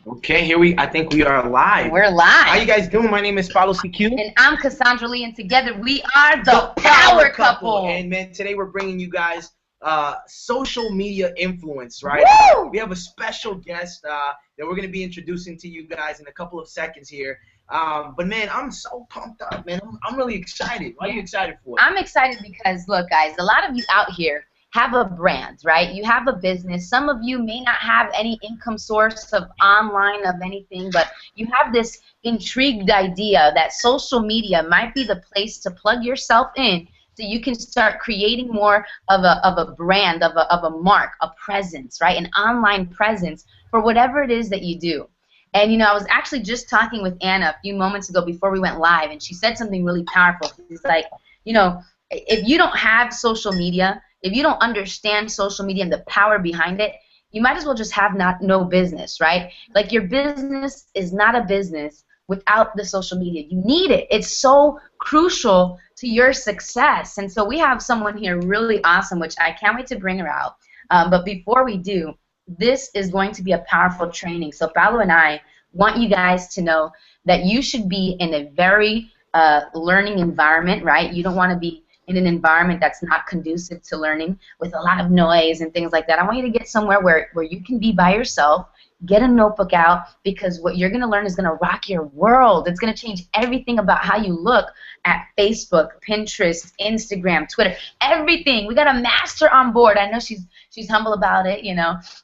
Okay, I think we are live. We're How you live. guys doing? My name is Paulo CQ, And I'm Cassandra Lee, and together we are the the Power Power Couple. Couple. And man, today we're bringing you guys social media influence, right? Woo! We have a special guest that we're going to be introducing to you guys in a couple of seconds here. But man, I'm so pumped up, man. I'm really excited. What are you excited for? I'm excited because, look, guys, a lot of you out here have a brand, right? You have a business. Some of you may not have any income source of online of anything, but you have this intrigued idea that social media might be the place to plug yourself in so you can start creating more of a brand, of a mark, a presence, right? An online presence for whatever it is that you do. And, I was actually just talking with Anna a few moments ago before we went live, and she said something really powerful. She's like, if you don't have social media, if you don't understand social media and the power behind it, you might as well just have no business, right? Like, your business is not a business without the social media. You need it. It's so crucial to your success. And so we have someone here really awesome, which I can't wait to bring her out. But before we do, this is going to be a powerful training. So Paolo and I want you guys to know that you should be in a very learning environment, right? You don't want to be in an environment that's not conducive to learning with a lot of noise and things like that. I want you to get somewhere where you can be by yourself, get a notebook out, because what you're going to learn is going to rock your world. It's going to change everything about how you look at Facebook, Pinterest, Instagram, Twitter, everything. We got a master on board. I know she's humble about it,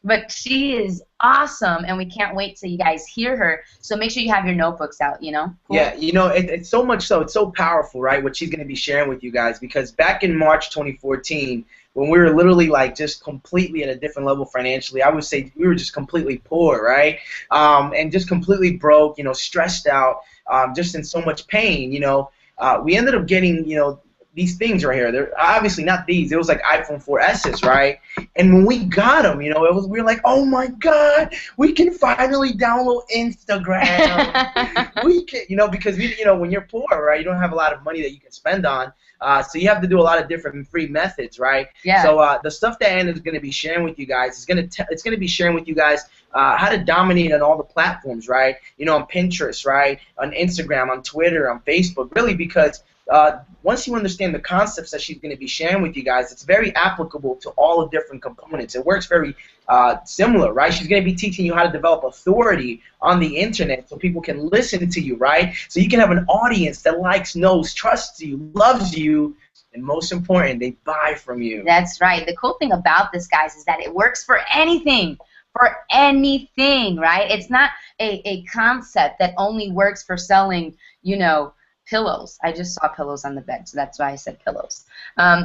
but she is awesome, and we can't wait till you guys hear her. So make sure you have your notebooks out. Cool. Yeah, it's so much so. It's so powerful, right, what she's going to be sharing with you guys, because back in March 2014, when we were literally like just completely at a different level financially, I would say we were just completely poor, right? And just completely broke, stressed out, just in so much pain, we ended up getting, these things right here. They're obviously not these. It was like iPhone 4S's, right? And when we got them, we were like, oh my God, we can finally download Instagram. We can, because when you're poor, right, you don't have a lot of money that you can spend on. So you have to do a lot of different free methods, right? Yeah. So the stuff that Anna's going to be sharing with you guys it's going to be sharing with you guys how to dominate on all the platforms, right? On Pinterest, right? On Instagram, on Twitter, on Facebook, really, because once you understand the concepts that she's going to be sharing with you guys, it's very applicable to all the different components. It works very similar, right? She's going to be teaching you how to develop authority on the internet so people can listen to you, right? So you can have an audience that likes, knows, trusts you, loves you, and most important, they buy from you. That's right. The cool thing about this, guys, is that it works for anything. For anything, right? It's not a concept that only works for selling, pillows. I just saw pillows on the bed, so that's why I said pillows.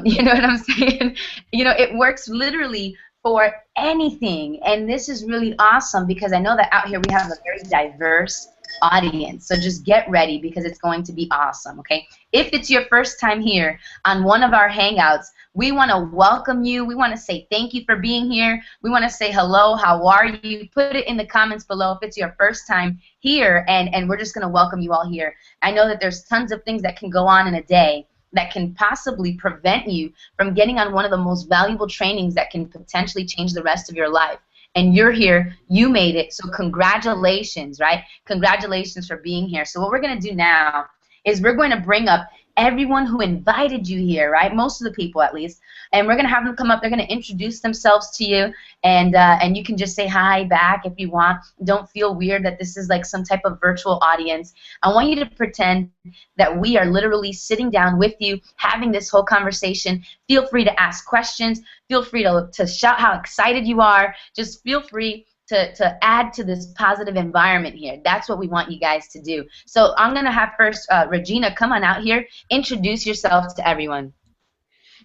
You know what I'm saying? It works literally for anything, and this is really awesome because I know that out here we have a very diverse audience. So just get ready because it's going to be awesome, okay? If it's your first time here on one of our Hangouts, we want to welcome you. We want to say thank you for being here. We want to say hello, how are you? Put it in the comments below if it's your first time here, and we're just going to welcome you all here. I know that there's tons of things that can go on in a day that can possibly prevent you from getting on one of the most valuable trainings that can potentially change the rest of your life. And you're here, you made it, so congratulations, right? Congratulations for being here. So what we're going to do now is we're going to bring up everyone who invited you here, right? Most of the people, at least. And we're going to have them come up. They're going to introduce themselves to you, and you can just say hi back if you want. Don't feel weird that this is like some type of virtual audience. I want you to pretend that we are literally sitting down with you, having this whole conversation. Feel free to ask questions. Feel free to shout how excited you are. Just feel free to add to this positive environment here. That's what we want you guys to do. So I'm going to have first Regina, come on out here. Introduce yourself to everyone.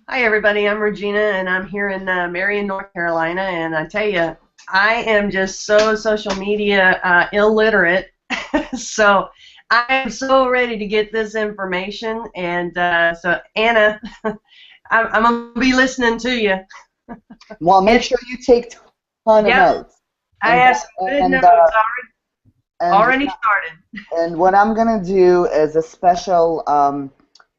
Hi, everybody. I'm Regina, and I'm here in Marion, North Carolina. And I tell you, I am just so social media illiterate. So I am so ready to get this information. And so, Anna, I'm going to be listening to you. Well, make sure you take a ton of notes. I have some good notes already started. And what I'm going to do is a special,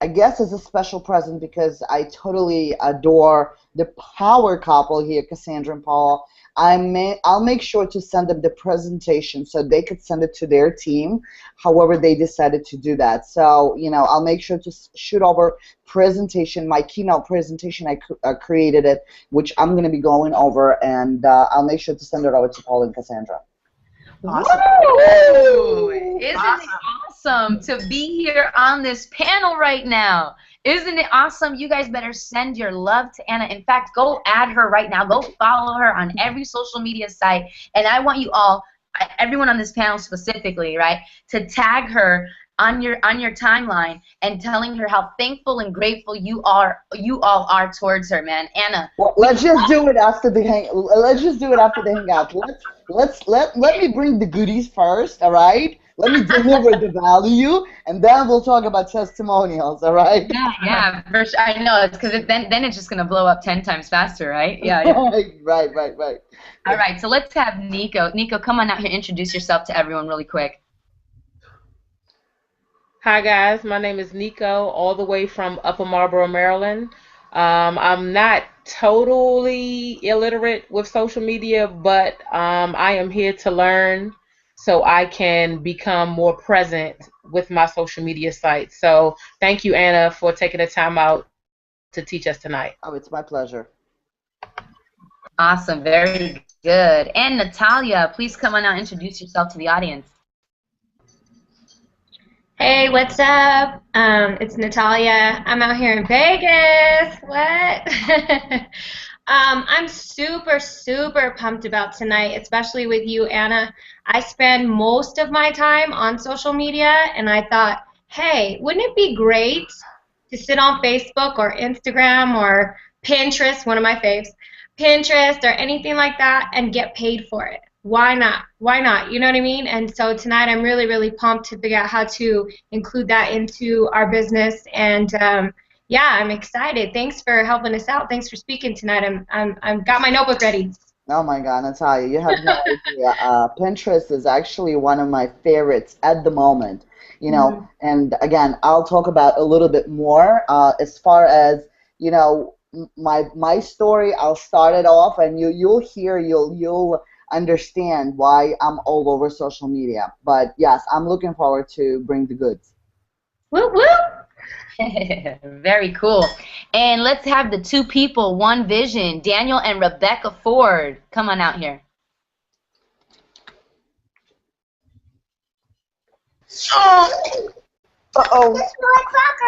I guess is a special present because I totally adore the power couple here, Cassandra and Paul. I'll make sure to send them the presentation so they could send it to their team, however they decided to do that. So, I'll make sure to shoot over presentation, my keynote presentation. I created it, which I'm going to be going over, and I'll make sure to send it over to Paul and Cassandra. Awesome. Woo! Isn't it awesome to be here on this panel right now? Isn't it awesome? You guys better send your love to Anna. In fact, go add her right now. Go follow her on every social media site. And I want you all, everyone on this panel specifically, right, to tag her on your timeline and telling her how thankful and grateful you all are towards her, man. Anna. Well, let's just do it after the hangout. Let me bring the goodies first, all right? Let me deliver the value, and then we'll talk about testimonials, all right? Yeah, for sure. I know, it's because then it's just going to blow up 10 times faster, right? Yeah. Right. All right, so let's have Nico. Nico, come on out here, introduce yourself to everyone really quick. Hi, guys. My name is Nico, all the way from Upper Marlboro, Maryland. I'm not totally illiterate with social media, but I am here to learn so I can become more present with my social media sites. So thank you, Anna, for taking the time out to teach us tonight. Oh, it's my pleasure. Awesome. Very good. And Natalia, please come on out and introduce yourself to the audience. Hey, what's up? It's Natalia. I'm out here in Vegas. What? I'm super, super pumped about tonight, especially with you, Anna. I spend most of my time on social media, and I thought, hey, wouldn't it be great to sit on Facebook or Instagram or Pinterest, one of my faves, Pinterest or anything like that, and get paid for it? Why not? Why not? You know what I mean? And so tonight I'm really, really pumped to figure out how to include that into our business. And yeah, I'm excited. Thanks for helping us out. Thanks for speaking tonight. I'm got my notebook ready. Oh my God, Natalia, you have no idea. Pinterest is actually one of my favorites at the moment. And again, I'll talk about a little bit more as far as my story. I'll start it off, and you'll understand why I'm all over social media. But yes, I'm looking forward to bring the goods. Whoop whoop. Very cool. And let's have the two people, one vision, Daniel and Rebecca Ford. Come on out here. Uh-oh.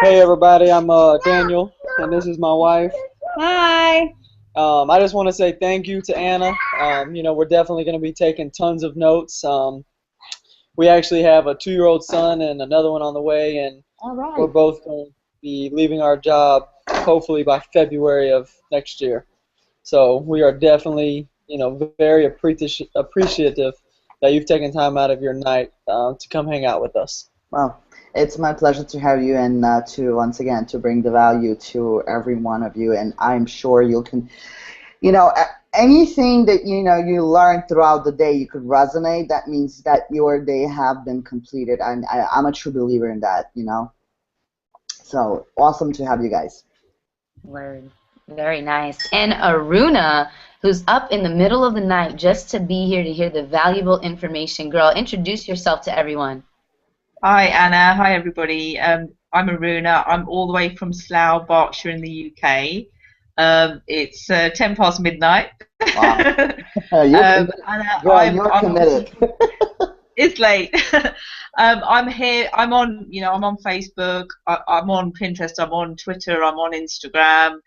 Hey everybody, I'm Daniel, and this is my wife. Hi. I just want to say thank you to Anna. We're definitely going to be taking tons of notes. We actually have a 2-year-old son and another one on the way, and we're both going to be leaving our job hopefully by February of next year. So we are definitely, very appreciative that you've taken time out of your night to come hang out with us. Well, it's my pleasure to have you, and to once again to bring the value to every one of you. And I'm sure you can, anything that you learn throughout the day, you could resonate. That means that your day have been completed, and I'm a true believer in that. So awesome to have you guys. Word. Very nice. And Aruna, who's up in the middle of the night just to be here to hear the valuable information. Girl, introduce yourself to everyone. Hi Anna, hi everybody. I'm Aruna. I'm all the way from Slough, Berkshire in the UK. It's 10 past midnight. Wow. You're committed. It's late. I'm here. I'm on Facebook. I'm on Pinterest. I'm on Twitter. I'm on Instagram.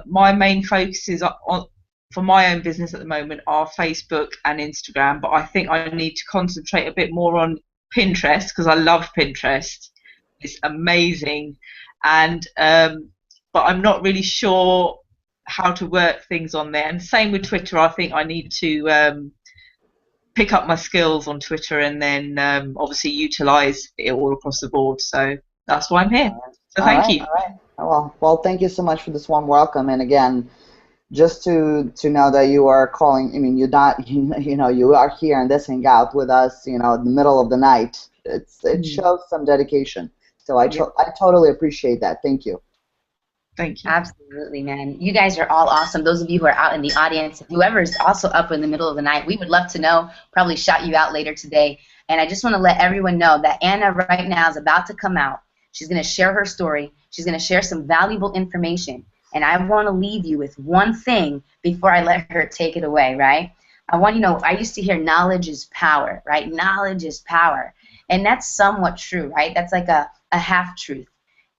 My main focus is for my own business at the moment are Facebook and Instagram, but I think I need to concentrate a bit more on Pinterest because I love Pinterest. It's amazing, and but I'm not really sure how to work things on there. And same with Twitter. I think I need to pick up my skills on Twitter and then obviously utilize it all across the board. So that's why I'm here. So thank you. All right. Well, thank you so much for this warm welcome. And again, just to know that you are calling. I mean, you're not. You are here in this hangout with us. In the middle of the night. It shows some dedication. So I totally appreciate that. Thank you. Thank you. Absolutely, man. You guys are all awesome. Those of you who are out in the audience, whoever is also up in the middle of the night, we would love to know. Probably shout you out later today. And I just want to let everyone know that Anna right now is about to come out. She's going to share her story. She's going to share some valuable information. And I want to leave you with one thing before I let her take it away, right? I want you to know, I used to hear knowledge is power, right? Knowledge is power. And that's somewhat true, right? That's like a half-truth.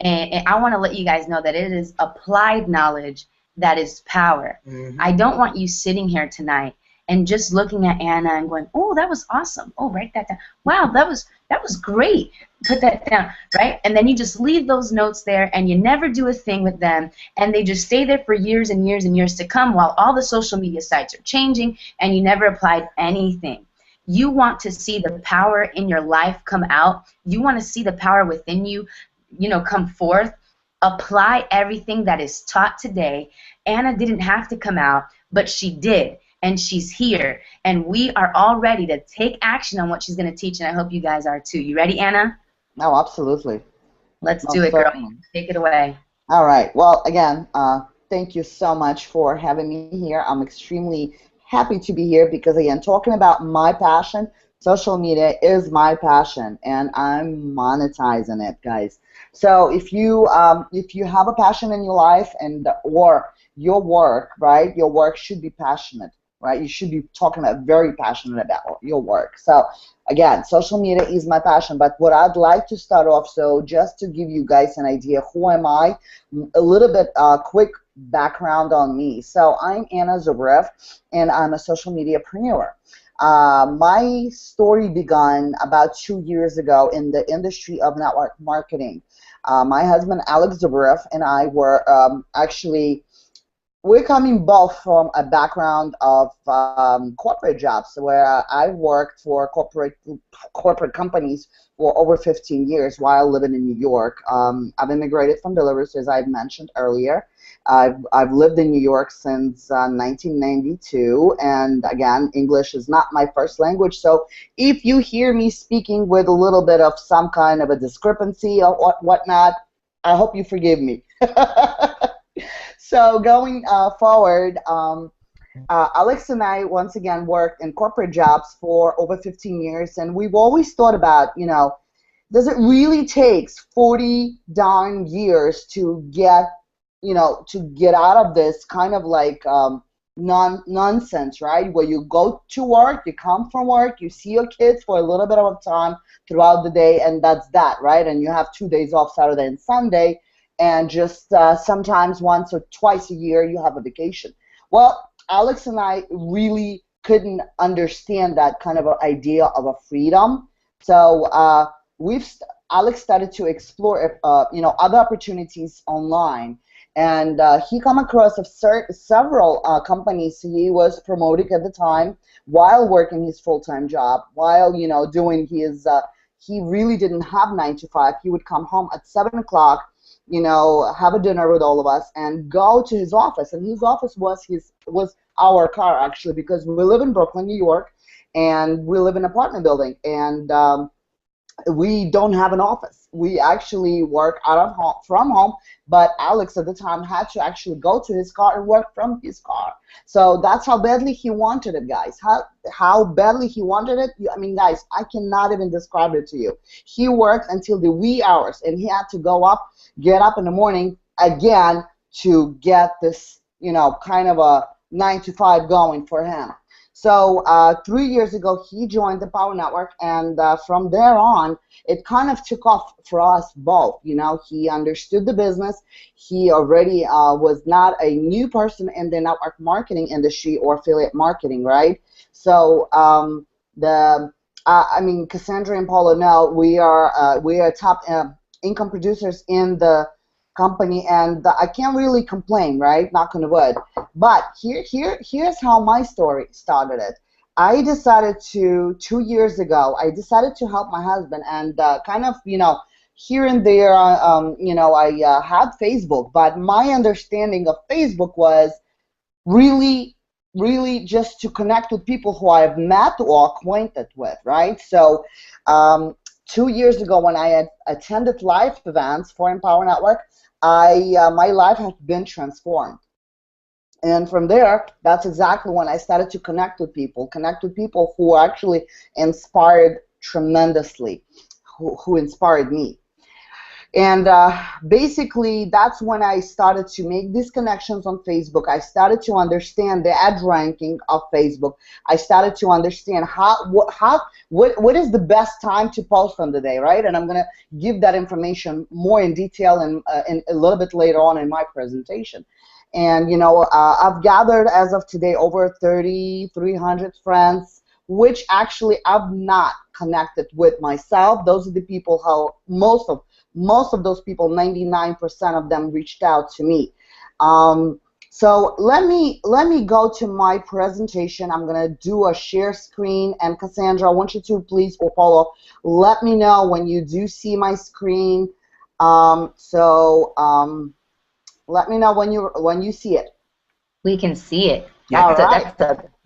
And I want to let you guys know that it is applied knowledge that is power. Mm-hmm. I don't want you sitting here tonight and just looking at Anna and going, oh, that was awesome. Oh, write that down. Wow, that was great. Put that down, right? And then you just leave those notes there and you never do a thing with them, and they just stay there for years and years and years to come while all the social media sites are changing and you never applied anything. You want to see the power in your life come out. You want to see the power within you, come forth. Apply everything that is taught today. Anna didn't have to come out, but she did, and she's here, and we are all ready to take action on what she's going to teach, and I hope you guys are too. You ready, Anna? No, absolutely. Let's do it, girl. Take it away. All right. Well, again, thank you so much for having me here. I'm extremely happy to be here because, again, talking about my passion, social media is my passion, and I'm monetizing it, guys. So if you have a passion in your life or your work, right? Your work should be passionate, right? You should be talking about very passionate about your work. So again, social media is my passion. But what I'd like to start off, so just to give you guys an idea, who am I? A little bit quick background on me. So I'm Anna Zubrev, and I'm a social mediapreneur. My story began about 2 years ago in the industry of network marketing. My husband, Alex Zubrev, and I were we're coming both from a background of corporate jobs, where I worked for corporate companies for over 15 years while living in New York. I've immigrated from Belarus, as I've mentioned earlier. I've lived in New York since 1992, and again, English is not my first language, so if you hear me speaking with a little bit of some kind of a discrepancy or whatnot, I hope you forgive me. So going forward, Alex and I once again worked in corporate jobs for over 15 years, and we've always thought about, does it really take 40 darn years to get out of this kind of like nonsense, right? Where you go to work, you come from work, you see your kids for a little bit of time throughout the day, and that's that, right? And you have 2 days off, Saturday and Sunday, and just sometimes once or twice a year you have a vacation. Well, Alex and I really couldn't understand that kind of an idea of a freedom. So Alex started to explore other opportunities online. And he came across several companies he was promoting at the time while working his full-time job, while doing his. He really didn't have 9 to 5. He would come home at 7 o'clock, have a dinner with all of us, and go to his office. And his office was our car, actually, because we live in Brooklyn, New York, and we live in an apartment building, and we don't have an office. We actually work from home, but Alex at the time had to actually go to his car and work from his car. So that's how badly he wanted it, guys. How badly he wanted it. I mean, guys, I cannot even describe it to you. He worked until the wee hours, and he had to get up in the morning again to get this, kind of a 9 to 5 going for him. So 3 years ago, he joined the Power Network, and from there on, it kind of took off for us both. He understood the business. He already was not a new person in the network marketing industry or affiliate marketing, right? So Cassandra and Paula know we are top income producers in the company, and I can't really complain, right? Knock on the wood. But here's how my story started. I decided 2 years ago, I decided to help my husband, and kind of, here and there, I had Facebook, but my understanding of Facebook was really just to connect with people who I've met or acquainted with, right? So 2 years ago, when I had attended live events for Empower Network, my life has been transformed. And from there, that's exactly when I started to connect with people who actually inspired tremendously, who inspired me. And basically, that's when I started to make these connections on Facebook. I started to understand the ad ranking of Facebook. I started to understand what is the best time to post on the day, right? And I'm going to give that information more in detail and a little bit later on in my presentation. And, I've gathered as of today over 300 friends, which actually I've not connected with myself. Those are the people how most of those people, 99% of them, reached out to me. So let me go to my presentation. I'm gonna do a share screen, and Cassandra, I want you to please, or Paulo, let me know when you do see my screen. Let me know when you see it. We can see it. Yeah. All right.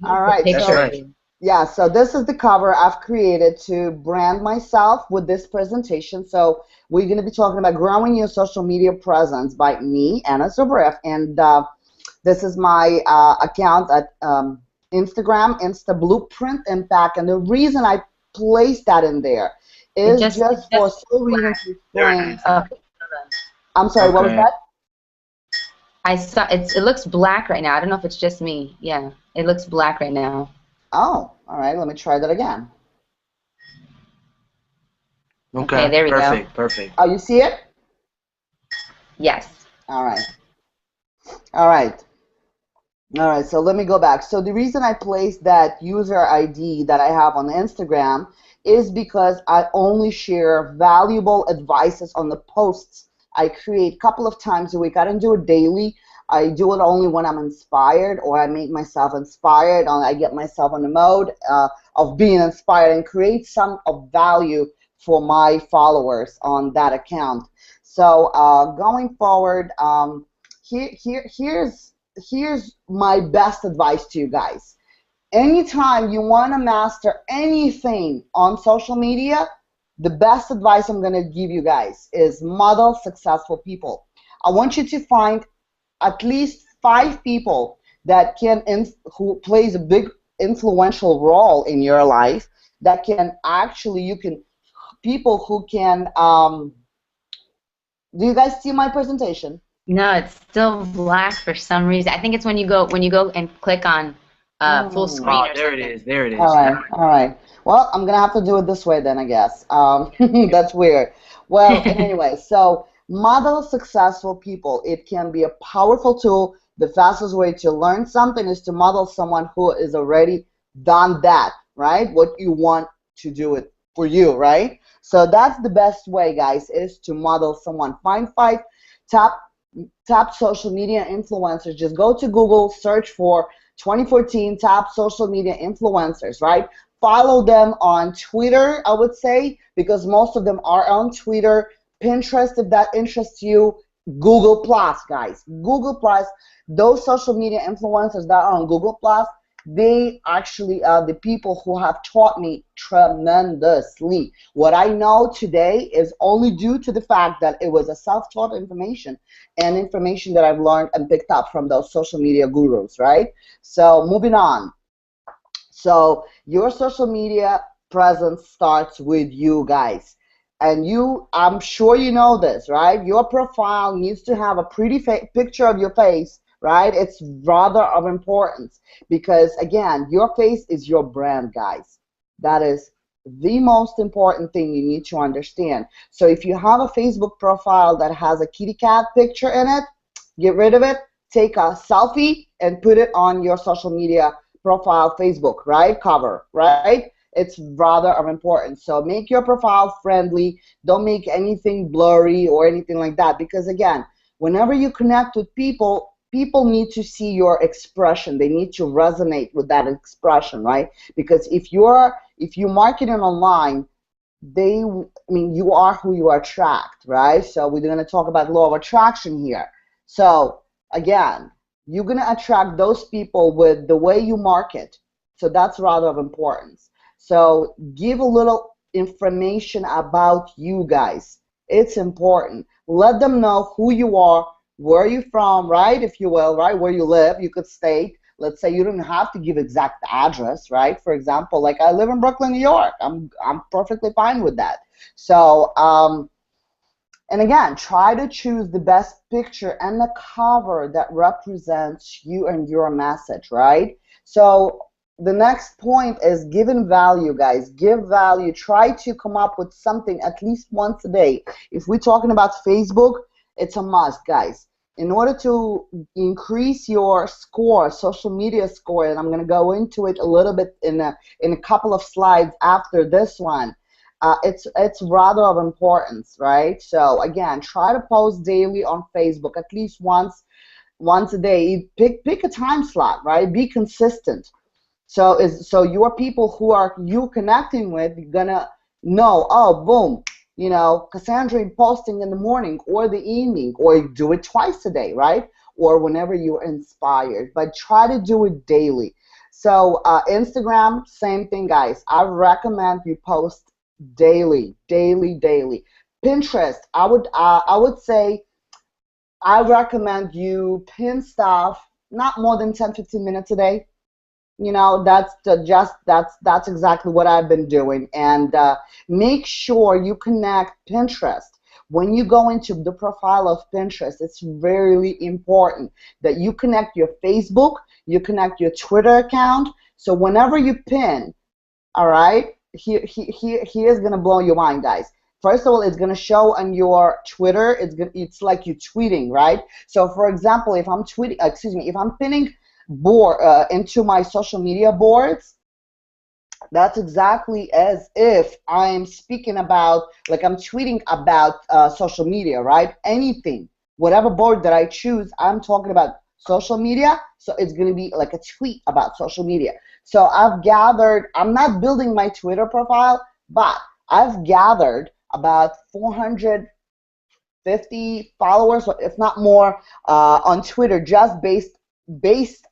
All right. That's So, right. yeah, so this is the cover I've created to brand myself with this presentation. So we're going to be talking about growing your social media presence by me, Anna Zubrev. And this is my account at Instagram, Insta Blueprint Impact. And the reason I placed that in there is just for some reason to explain. I'm sorry, what was that? I saw it looks black right now. I don't know if it's just me. Yeah, it looks black right now. Oh, all right. Let me try that again. Okay, there we go. Perfect. Oh, you see it? Yes. All right. All right. All right, so let me go back. So the reason I placed that user ID that I have on Instagram is because I only share valuable advices on the posts I create a couple of times a week. I don't do it daily. I do it only when I'm inspired, or I make myself inspired, or I get myself on the mode of being inspired and create some of value for my followers on that account. So going forward, here's my best advice to you guys. Anytime you want to master anything on social media, the best advice I'm going to give you guys is model successful people. I want you to find at least 5 people that who plays a big influential role in your life, that can actually, people who can, do you guys see my presentation? No, it's still black for some reason. I think it's when you go and click on full screen. Oh, there it is. All right. Well, I'm gonna have to do it this way then, I guess. That's weird. Well, anyway, so model successful people. It can be a powerful tool. The fastest way to learn something is to model someone who has already done that, right? What you want to do it for you, right? So that's the best way, guys, is to model someone. Find 5 top social media influencers. Just go to Google, search for 2014 top social media influencers, right? Follow them on Twitter, I would say, because most of them are on Twitter. Pinterest, if that interests you. Google Plus, guys. Google Plus, those social media influencers that are on Google Plus, they actually are the people who have taught me tremendously. What I know today is only due to the fact that it was a self-taught information and information that I've learned and picked up from those social media gurus, right? So moving on. So your social media presence starts with you guys. And I'm sure you know this, right? Your profile needs to have a pretty picture of your face, right? It's rather of importance because, again, your face is your brand, guys. That is the most important thing you need to understand. So if you have a Facebook profile that has a kitty cat picture in it, get rid of it, take a selfie, and put it on your social media profile, Facebook, right? Cover, right? It's rather of importance. So make your profile friendly. Don't make anything blurry or anything like that because, again, whenever you connect with people, people need to see your expression. They need to resonate with that expression, right? Because if you're marketing online, you are who you attract, right? So we're going to talk about law of attraction here. So again, you're going to attract those people with the way you market. So that's rather of importance. So give a little information about you guys. It's important. Let them know who you are, where you're from, right, if you will, right, where you live. You could state, let's say you don't have to give exact address, right? For example, like I live in Brooklyn, New York. I'm perfectly fine with that. So, and again, try to choose the best picture and the cover that represents you and your message, right? So the next point is giving value, guys. Give value. Try to come up with something at least once a day. If we're talking about Facebook, it's a must, guys. In order to increase your score, social media score, and I'm going to go into it a little bit in a couple of slides after this one, it's rather of importance, right? So again, try to post daily on Facebook, at least once a day. Pick a time slot, right? Be consistent. So your people who are you connecting with, you're gonna know, oh, boom, you know, Cassandra posting in the morning or the evening, or do it twice a day, right? Or whenever you're inspired, but try to do it daily. So Instagram, same thing, guys. I recommend you post daily. Pinterest, I would say I recommend you pin stuff not more than 10-15 minutes a day. You know, that's exactly what I've been doing. And make sure you connect Pinterest. When you go into the profile of Pinterest, it's really important that you connect your Facebook, you connect your Twitter account. So whenever you pin, all right, here's gonna blow your mind, guys. First of all, it's gonna show on your Twitter. It's like you're tweeting, right? So for example, if I'm if I'm pinning into my social media boards, that's exactly as if I'm speaking about, like I'm tweeting about social media, right? Anything, whatever board that I choose, I'm talking about social media, so it's going to be like a tweet about social media. So I've gathered, I'm not building my Twitter profile, but I've gathered about 450 followers, if not more, on Twitter, just based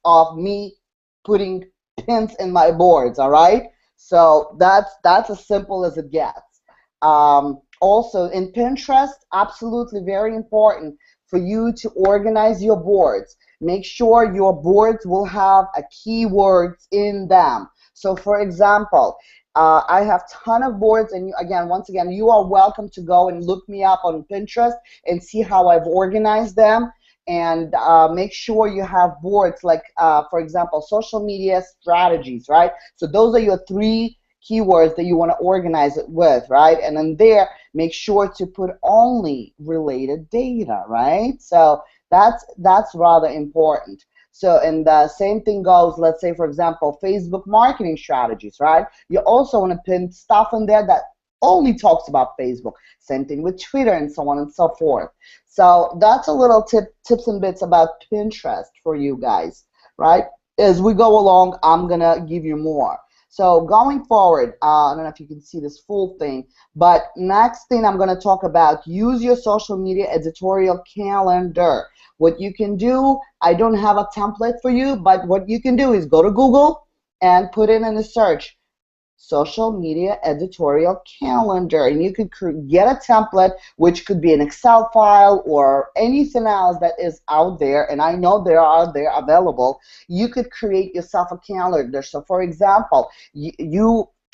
off me putting pins in my boards, all right? So that's as simple as it gets. Also, in Pinterest, absolutely very important for you to organize your boards. Make sure your boards will have a keywords in them. So for example, I have a ton of boards, and once again, you are welcome to go and look me up on Pinterest and see how I've organized them. And make sure you have boards like, for example, social media strategies, right? So those are your 3 keywords that you want to organize it with, right? And then there, make sure to put only related data, right? So that's rather important. So, and the same thing goes, let's say, for example, Facebook marketing strategies, right? You also want to pin stuff in there that only talks about Facebook. Same thing with Twitter and so on and so forth. So that's a little tips and bits about Pinterest for you guys, right? As we go along, I'm going to give you more. So going forward, I don't know if you can see this full thing, but next thing I'm going to talk about, use your social media editorial calendar. What you can do, I don't have a template for you, but what you can do is go to Google and put it in a search, social media editorial calendar, and you could get a template, which could be an Excel file or anything else that is out there, and I know they're available. You could create yourself a calendar. So for example,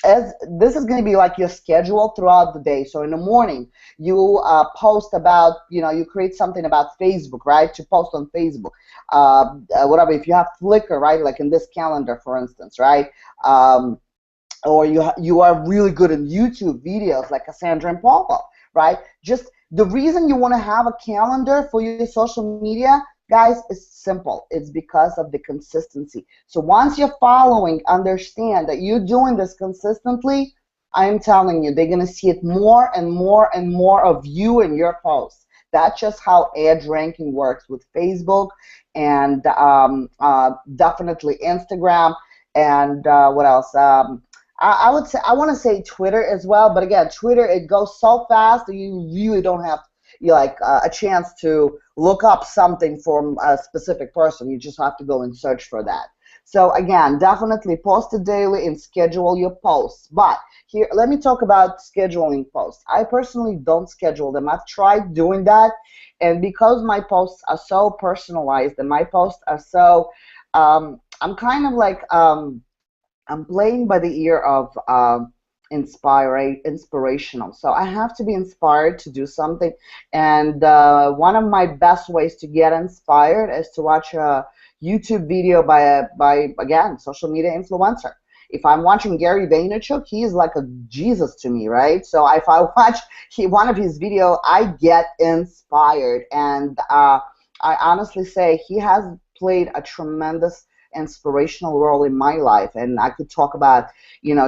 as this is going to be like your schedule throughout the day. So in the morning, you post about, you create something about Facebook, right, to post on Facebook. Whatever, if you have Flickr, right, like in this calendar, for instance, right, or you are really good in YouTube videos like Cassandra and Paula, right? Just the reason you want to have a calendar for your social media, guys, is simple. It's because of the consistency. So once you're following, understand that you're doing this consistently, I'm telling you, they're going to see it more and more and more of you and your posts. That's just how edge ranking works with Facebook and definitely Instagram and what else? I would say, I want to say Twitter as well, but again, Twitter, it goes so fast that you really don't have a chance to look up something from a specific person. You just have to go and search for that. So again, definitely post it daily and schedule your posts. But here, let me talk about scheduling posts. I personally don't schedule them. I've tried doing that, and because my posts are so personalized and my posts are so, I'm kind of like, I'm playing by the ear of inspirational. So I have to be inspired to do something. And one of my best ways to get inspired is to watch a YouTube video by again, social media influencer. If I'm watching Gary Vaynerchuk, he is like a Jesus to me, right? So if I watch one of his videos, I get inspired. And I honestly say he has played a tremendous inspirational role in my life, and I could talk about,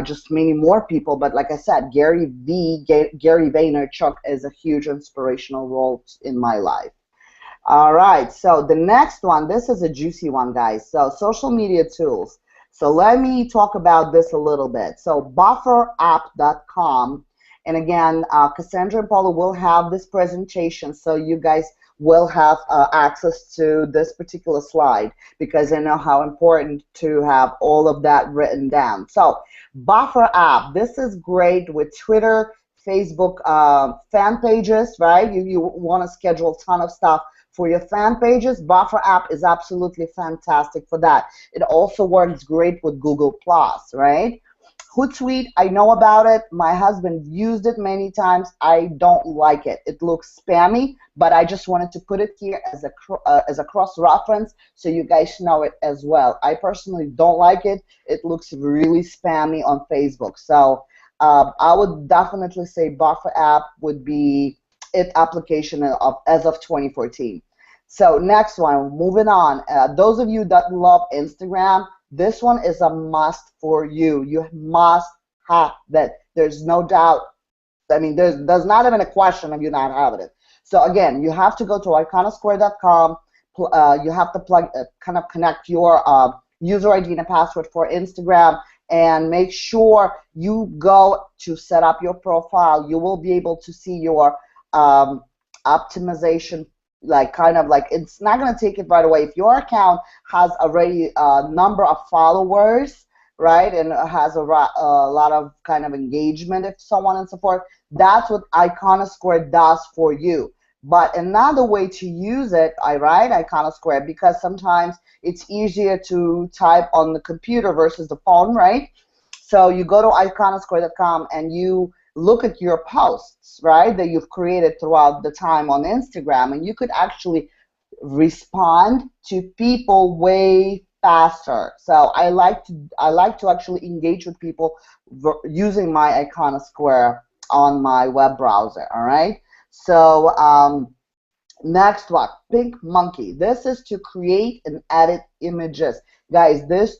just many more people, but like I said, Gary Vaynerchuk is a huge inspirational role in my life. All right, so the next one, this is a juicy one, guys. So social media tools. So let me talk about this a little bit. So bufferapp.com, and again, Cassandra and Paula will have this presentation, so you guys will have access to this particular slide, because I know how important to have all of that written down. So Buffer app, this is great with Twitter, Facebook fan pages, right? You want to schedule a ton of stuff for your fan pages. Buffer app is absolutely fantastic for that. It also works great with Google Plus, right? Hootsuite, I know about it. My husband used it many times. I don't like it. It looks spammy, but I just wanted to put it here as a cross-reference so you guys know it as well. I personally don't like it. It looks really spammy on Facebook. So I would definitely say Buffer app would be it application as of 2014. So next one, moving on. Those of you that love Instagram, this one is a must for you. You must have that. There's no doubt. I mean, there's not even a question of you not having it. So again, you have to go to iconosquare.com. You have to kind of connect your user ID and a password for Instagram, and make sure you go to set up your profile. You will be able to see your optimization, it's not going to take it right away. If your account has already a number of followers, right, and has a lot of kind of engagement, if so on and so forth, that's what Iconosquare does for you. But another way to use it, Iconosquare, because sometimes it's easier to type on the computer versus the phone, right? So you go to iconosquare.com and you look at your posts, right, that you've created throughout the time on Instagram, and you could actually respond to people way faster. So I like to actually engage with people using my Iconosquare on my web browser. All right. So next one, PicMonkey. This is to create and edit images, guys. This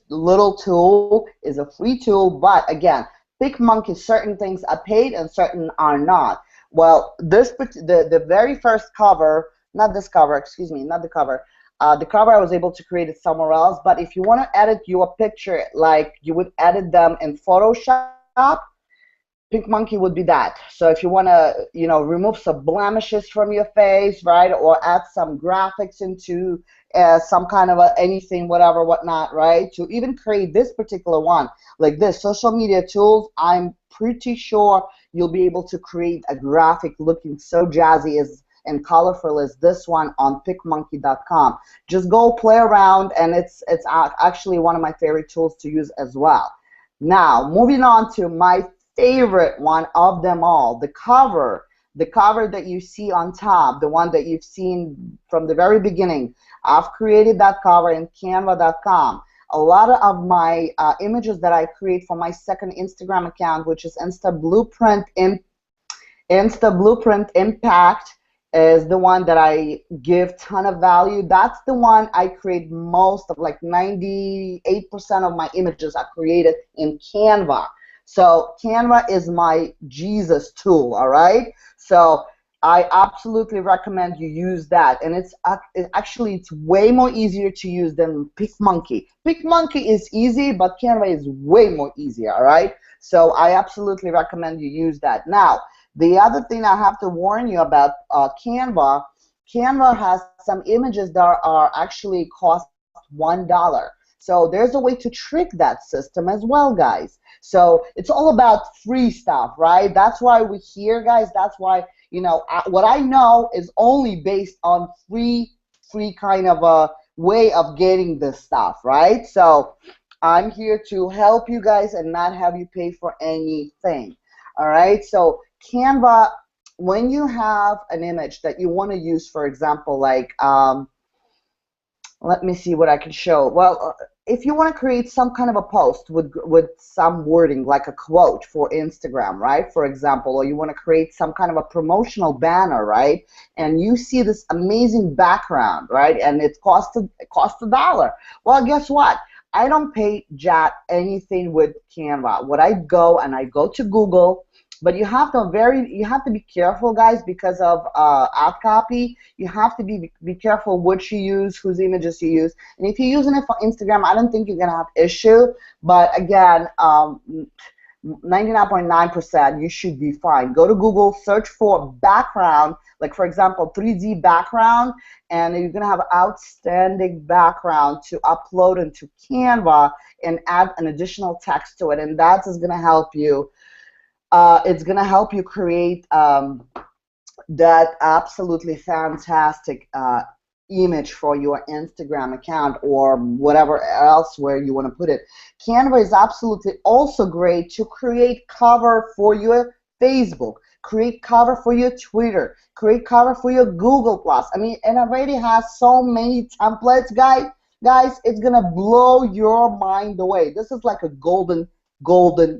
little tool is a free tool, but again, PicMonkey, certain things are paid and certain are not. Well, the very first cover, not this cover, excuse me, not the cover. The cover I was able to create it somewhere else, but if you want to edit your picture like you would edit them in Photoshop, PicMonkey would be that. So if you want to, remove some blemishes from your face, right, or add some graphics into some kind of anything, whatever, whatnot, right, to even create this particular one, like this, social media tools, I'm pretty sure you'll be able to create a graphic looking so jazzy and colorful as this one on PicMonkey.com. Just go play around, and it's actually one of my favorite tools to use as well. Now, moving on to my favorite one of them all, the cover that you see on top, the one that you've seen from the very beginning. I've created that cover in canva.com. A lot of my images that I create for my second Instagram account, which is Insta Blueprint Impact, is the one that I give ton of value. That's the one I create most of, like 98% of my images are created in Canva. So Canva is my Jesus tool, all right? So I absolutely recommend you use that, and it's way more easier to use than PicMonkey. PicMonkey is easy, but Canva is way more easier, all right? So I absolutely recommend you use that. Now, the other thing I have to warn you about Canva has some images that are actually cost $1. So there's a way to trick that system as well, guys. So it's all about free stuff, right? That's why we're here, guys. That's why, what I know is only based on free kind of a way of getting this stuff, right? So I'm here to help you guys and not have you pay for anything. All right, so Canva, when you have an image that you want to use, for example, like, let me see what I can show. Well, if you want to create some kind of a post with some wording, like a quote for Instagram, right, for example, or you want to create some kind of a promotional banner, right, and you see this amazing background, right, and it costs $1. Well, guess what? I don't pay Jack anything with Canva. What I go to Google, but you have to be careful, guys, because of ad copy. You have to be careful what you use, whose images you use. And if you're using it for Instagram, I don't think you're gonna have issue. But again, 99.9% you should be fine. Go to Google, search for background, like for example 3D background, and you're gonna have outstanding background to upload into Canva and add an additional text to it, and that is gonna help you. It's gonna help you create that absolutely fantastic image for your Instagram account or whatever else where you want to put it. Canva is absolutely also great to create cover for your Facebook, create cover for your Twitter, create cover for your Google+. I mean, it already has so many templates, guys. It's gonna blow your mind away. This is like a golden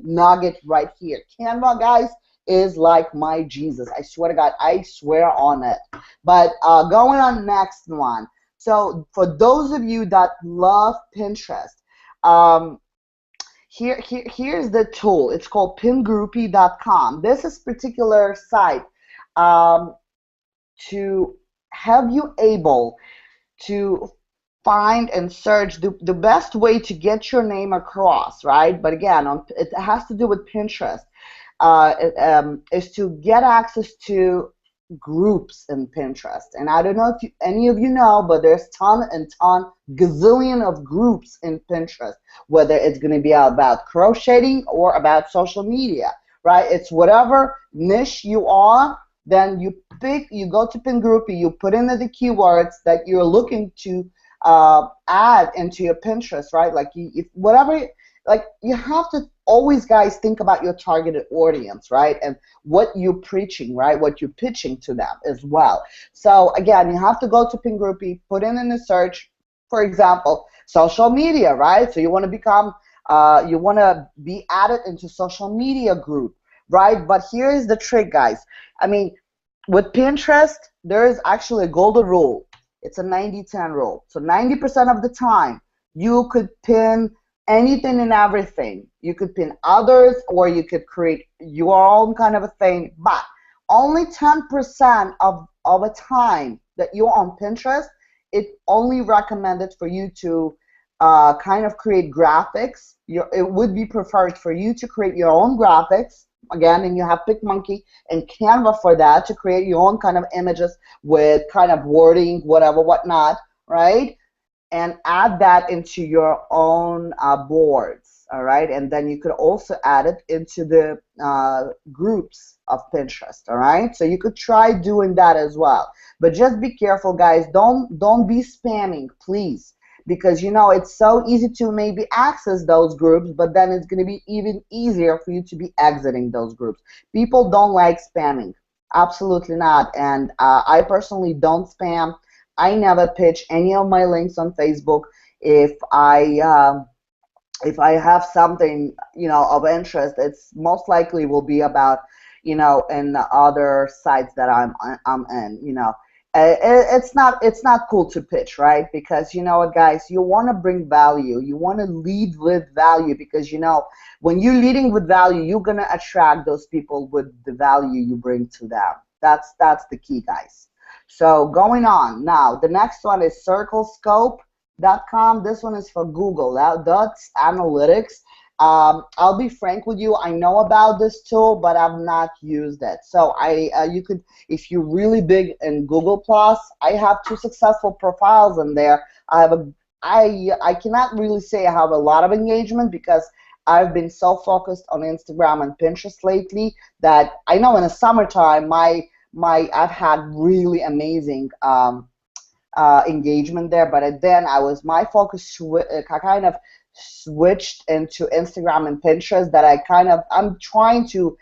nugget right here. Canva, guys, is like my Jesus. I swear to God, I swear on it. But going on next one. So for those of you that love Pinterest, here's the tool. It's called pingroupie.com. This is particular site to have you able to find and search the best way to get your name across, right? But again, it has to do with Pinterest. Is to get access to groups in Pinterest. And I don't know if any of you know, but there's gazillion of groups in Pinterest, whether it's going to be about crocheting or about social media, right? It's whatever niche you are, then you go to PinGroupie, you put in the keywords that you're looking to add into your Pinterest, right? Like you have to always, guys, think about your targeted audience, right? And what you're preaching, right? What you're pitching to them as well. So again, you have to go to PinGroupie, put in the search, for example, social media, right? So you want to become, you want to be added into social media group, right? But here's the trick, guys. I mean, with Pinterest, there is actually a golden rule. It's a 90-10 rule. So 90% of the time, you could pin anything and everything. You could pin others, or you could create your own kind of a thing. But only 10% of a time that you're on Pinterest, it only recommended for you to kind of create graphics. It would be preferred for you to create your own graphics. Again, and you have PicMonkey and Canva for that to create your own kind of images with kind of wording, whatever, whatnot, right? And add that into your own boards, all right? And then you could also add it into the groups of Pinterest, all right? So you could try doing that as well. But just be careful, guys. Don't be spamming, please. Because, it's so easy to maybe access those groups, but then it's going to be even easier for you to be exiting those groups. People don't like spamming. Absolutely not. And I personally don't spam. I never pitch any of my links on Facebook. If I have something, of interest, it's most likely will be about, in the other sites that I'm in, It's not cool to pitch, right? Because you know what, guys, you want to bring value. You want to lead with value because when you're leading with value, you're gonna attract those people with the value you bring to them. That's the key, guys. So going on now, the next one is CircleScope.com. This one is for Google. That's analytics. I'll be frank with you. I know about this tool, but I've not used it. So you could, if you're really big in Google+, I have 2 successful profiles in there. I have a I cannot really say I have a lot of engagement because I've been so focused on Instagram and Pinterest lately that I know in the summertime I've had really amazing engagement there, but then my focus kind of switched into Instagram and Pinterest, that I'm trying to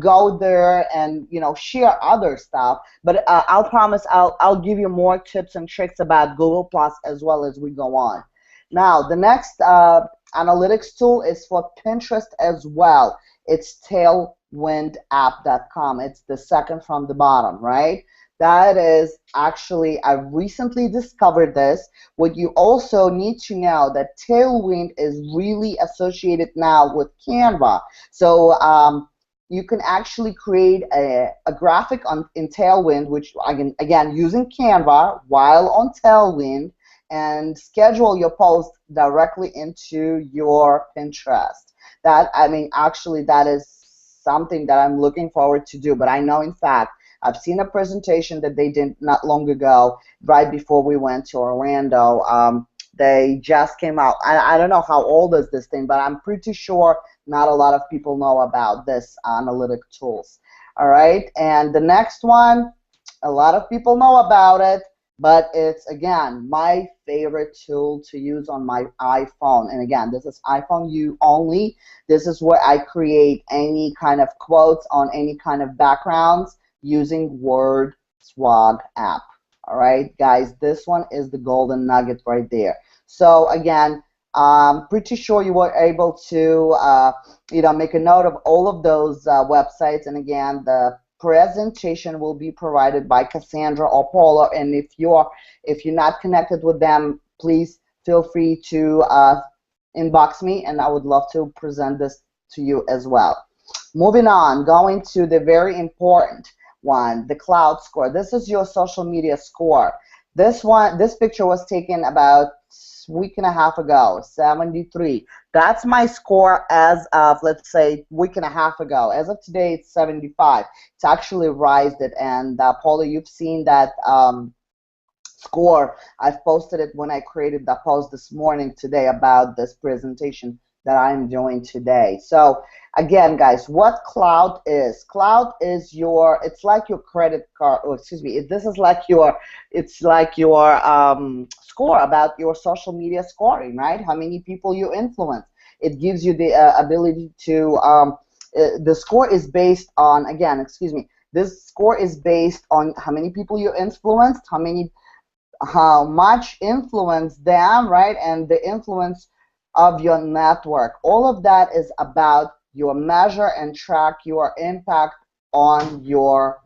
go there and share other stuff, but I'll promise I'll give you more tips and tricks about Google Plus as well as we go on. Now the next analytics tool is for Pinterest as well. It's tailwindapp.com. It's the second from the bottom, right? That is actually, I recently discovered this. What you also need to know that Tailwind is really associated now with Canva. So you can actually create a graphic in Tailwind, which again using Canva while on Tailwind, and schedule your post directly into your Pinterest. Actually that is something that I'm looking forward to do, but I know in fact I've seen a presentation that they did not long ago, right before we went to Orlando. They just came out. I don't know how old is this thing, but I'm pretty sure not a lot of people know about this analytic tools. All right, and the next one, a lot of people know about it, but it's, again, my favorite tool to use on my iPhone. And again, this is iPhone U only. This is where I create any kind of quotes on any kind of backgrounds using Word Swag app. All right, guys, this one is the golden nugget right there. So again, I'm pretty sure you were able to make a note of all of those websites. And again, the presentation will be provided by Cassandra or Paula. And if you're not connected with them, please feel free to inbox me, and I would love to present this to you as well. Moving on, going to the very important one, the cloud score. This is your social media score. This picture was taken about a week and a half ago, 73. That's my score as of, let's say, week and a half ago. As of today, it's 75. It's actually raised it, and Paula, you've seen that score. I've posted it when I created the post this morning today about this presentation that I'm doing today. So again, guys, what cloud is? Cloud is it's like your credit card, or excuse me, it's like your score about your social media scoring, right? How many people you influence. It gives you the ability to, the score is based on, again, excuse me, this score is based on how many people you influenced, how much influence them, right? And the influence of your network. All of that is about your measure and track your impact on your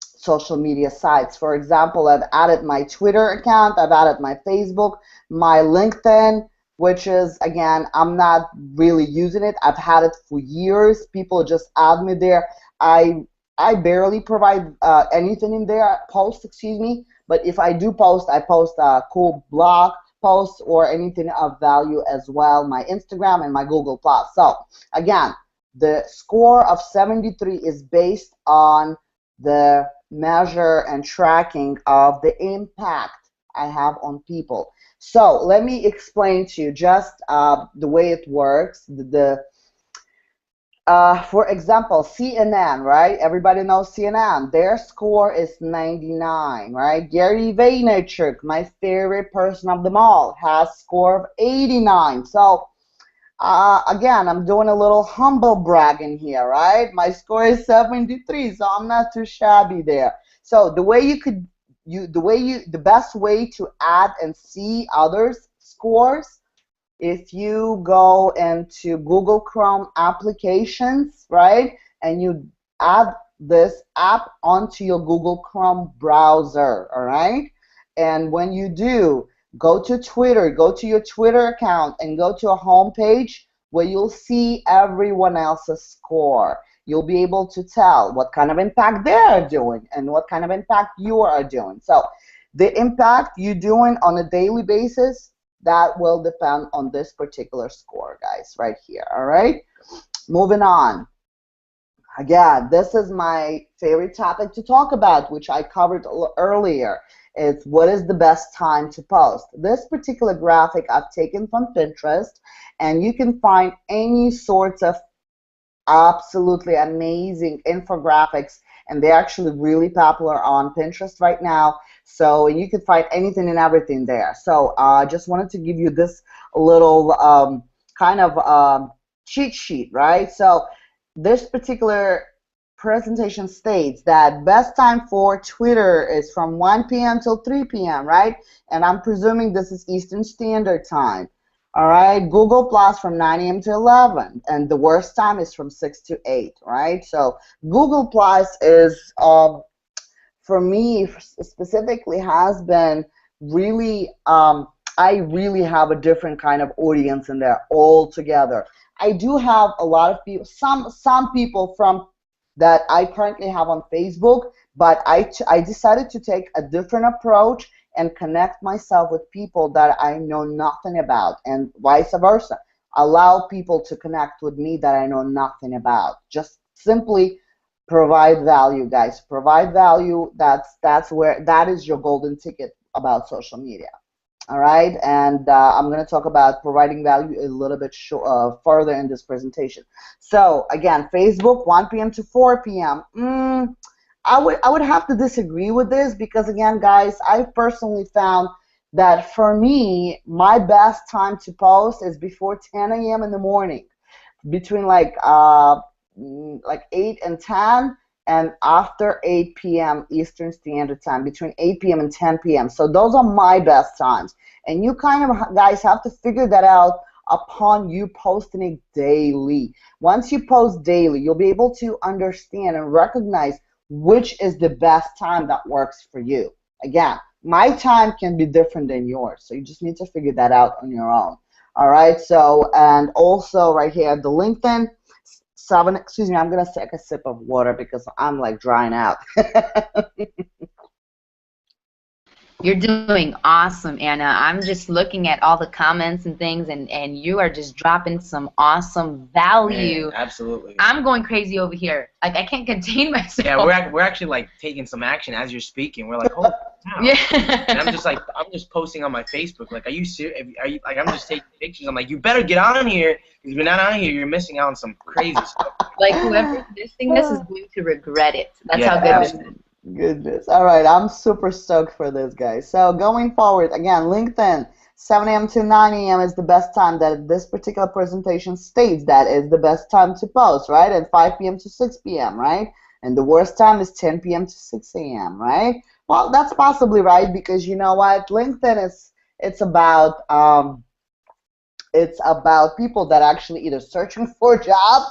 social media sites. For example, I've added my Twitter account, I've added my Facebook, my LinkedIn, which is, again, I'm not really using it. I've had it for years. People just add me there. I barely provide anything in there, excuse me, but if I do post, I post a cool blog post or anything of value as well, my Instagram and my Google+. So again, the score of 73 is based on the measure and tracking of the impact I have on people. So let me explain to you just the way it works. For example, CNN, right? Everybody knows CNN. Their score is 99, right? Gary Vaynerchuk, my favorite person of them all, has a score of 89. So again, I'm doing a little humble bragging here, right? My score is 73, so I'm not too shabby there. So the best way to add and see others' scores, if you go into Google Chrome applications, right, and you add this app onto your Google Chrome browser, all right? And when you do, go to Twitter, go to your Twitter account, and go to a home page where you'll see everyone else's score. You'll be able to tell what kind of impact they are doing and what kind of impact you are doing. So the impact you're doing on a daily basis, that will depend on this particular score, guys, right here, all right? Moving on. Again, this is my favorite topic to talk about, which I covered earlier. It's what is the best time to post. This particular graphic I've taken from Pinterest, and you can find any sorts of absolutely amazing infographics, and they're actually really popular on Pinterest right now. So you can find anything and everything there. So I just wanted to give you this little kind of cheat sheet, right? So this particular presentation states that best time for Twitter is from 1 p.m. till 3 p.m., right? And I'm presuming this is Eastern Standard Time. All right, Google Plus from 9 a.m. to 11, and the worst time is from 6 to 8, right? So Google Plus is, for me specifically, has been really, I really have a different kind of audience in there altogether. I do have a lot of people, some people from that I currently have on Facebook, but I decided to take a different approach and connect myself with people that I know nothing about, and vice versa. Allow people to connect with me that I know nothing about. Just simply provide value, guys. Provide value. That is your golden ticket about social media. All right, and I'm going to talk about providing value a little bit further in this presentation. So again, Facebook, 1 p.m. to 4 p.m. I would have to disagree with this, because again, guys, I personally found that for me, my best time to post is before 10 a.m. in the morning, between like 8 and 10, and after 8 p.m. Eastern Standard Time, between 8 p.m. and 10 p.m. So those are my best times, and you kind of guys have to figure that out upon you posting it daily. Once you post daily, you'll be able to understand and recognize which is the best time that works for you. Again, my time can be different than yours, so you just need to figure that out on your own. All right, so, and also right here, the LinkedIn, excuse me, I'm going to take a sip of water because I'm like drying out. You're doing awesome, Anna. I'm just looking at all the comments and things, and you are just dropping some awesome value. Man, absolutely. I'm going crazy over here. Like, I can't contain myself. Yeah, we're actually like taking some action as you're speaking. We're like, oh, wow. Yeah. And I'm just posting on my Facebook. Like, are you serious? Are you like? I'm just taking pictures. I'm like, you better get on here, because if you're not on here, you're missing out on some crazy stuff. Like, whoever's missing this is going to regret it. That's how good this is. Goodness. All right, I'm super stoked for this, guys. So going forward, again, LinkedIn, 7 a.m. to 9 a.m. is the best time that this particular presentation states that is the best time to post, right? And 5 p.m. to 6 p.m., right? And the worst time is 10 p.m. to 6 a.m., right? Well, that's possibly right, because you know what? LinkedIn it's about people that actually either searching for jobs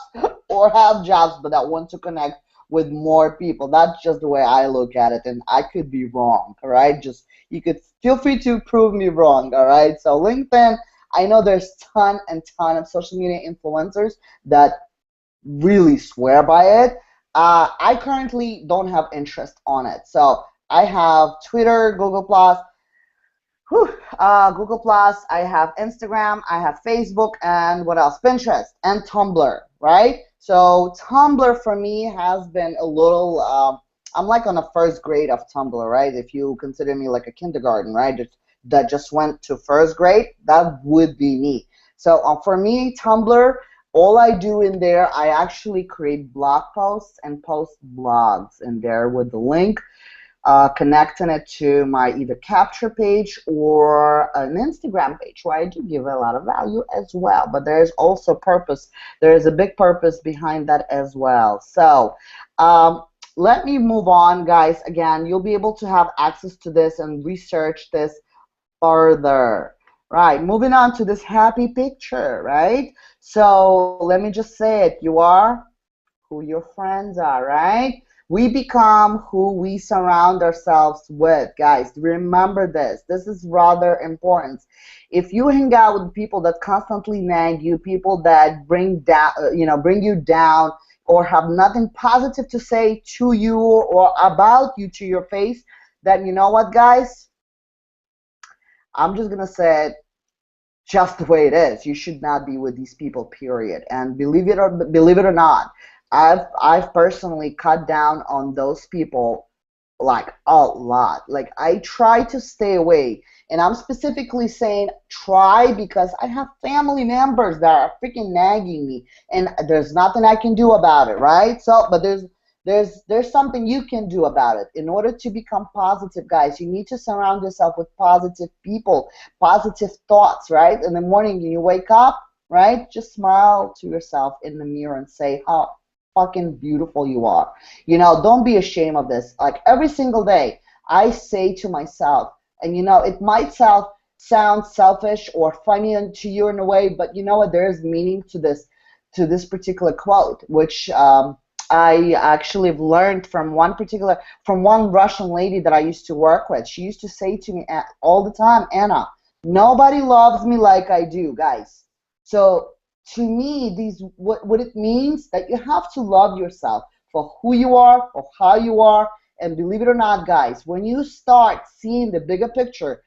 or have jobs but that want to connect with more people. That's just the way I look at it, and I could be wrong, all right? Just, you could feel free to prove me wrong, all right? So LinkedIn, I know there's ton of social media influencers that really swear by it. I currently don't have interest on it. So I have Twitter, Google Plus, I have Instagram, I have Facebook, and what else? Pinterest and Tumblr, right? So Tumblr for me has been a little, I'm like on a first grade of Tumblr, right? If you consider me like a kindergarten, right? That just went to first grade, that would be me. So for me, Tumblr, all I do in there, I actually create blog posts and post blogs in there with the link, connecting it to my either capture page or an Instagram page, where I do give a lot of value as well. But there's also purpose. There is a big purpose behind that as well. So let me move on, guys. Again, you'll be able to have access to this and research this further. Right, moving on to this happy picture, right? So let me just say it. You are who your friends are, right? We become who we surround ourselves with, guys. Remember this. This is rather important. If you hang out with people that constantly nag you, people that bring you down, or have nothing positive to say to you or about you to your face, then you know what, guys? I'm just gonna say it just the way it is. You should not be with these people, period. And believe it or not, I've personally cut down on those people like a lot. Like I try to stay away. And I'm specifically saying try because I have family members that are freaking nagging me, and there's nothing I can do about it, right? So, but there's something you can do about it. In order to become positive, guys, you need to surround yourself with positive people, positive thoughts, right? In the morning when you wake up, right? Just smile to yourself in the mirror and say how fucking beautiful you are. You know, don't be ashamed of this. Like every single day, I say to myself, and you know, it might sound selfish or funny to you in a way, but you know what? There is meaning to this particular quote, which I actually have learned from one Russian lady that I used to work with. She used to say to me all the time, Anna, nobody loves me like I do, guys. So to me, what it means that you have to love yourself for who you are, for how you are, and believe it or not, guys, when you start seeing the bigger picture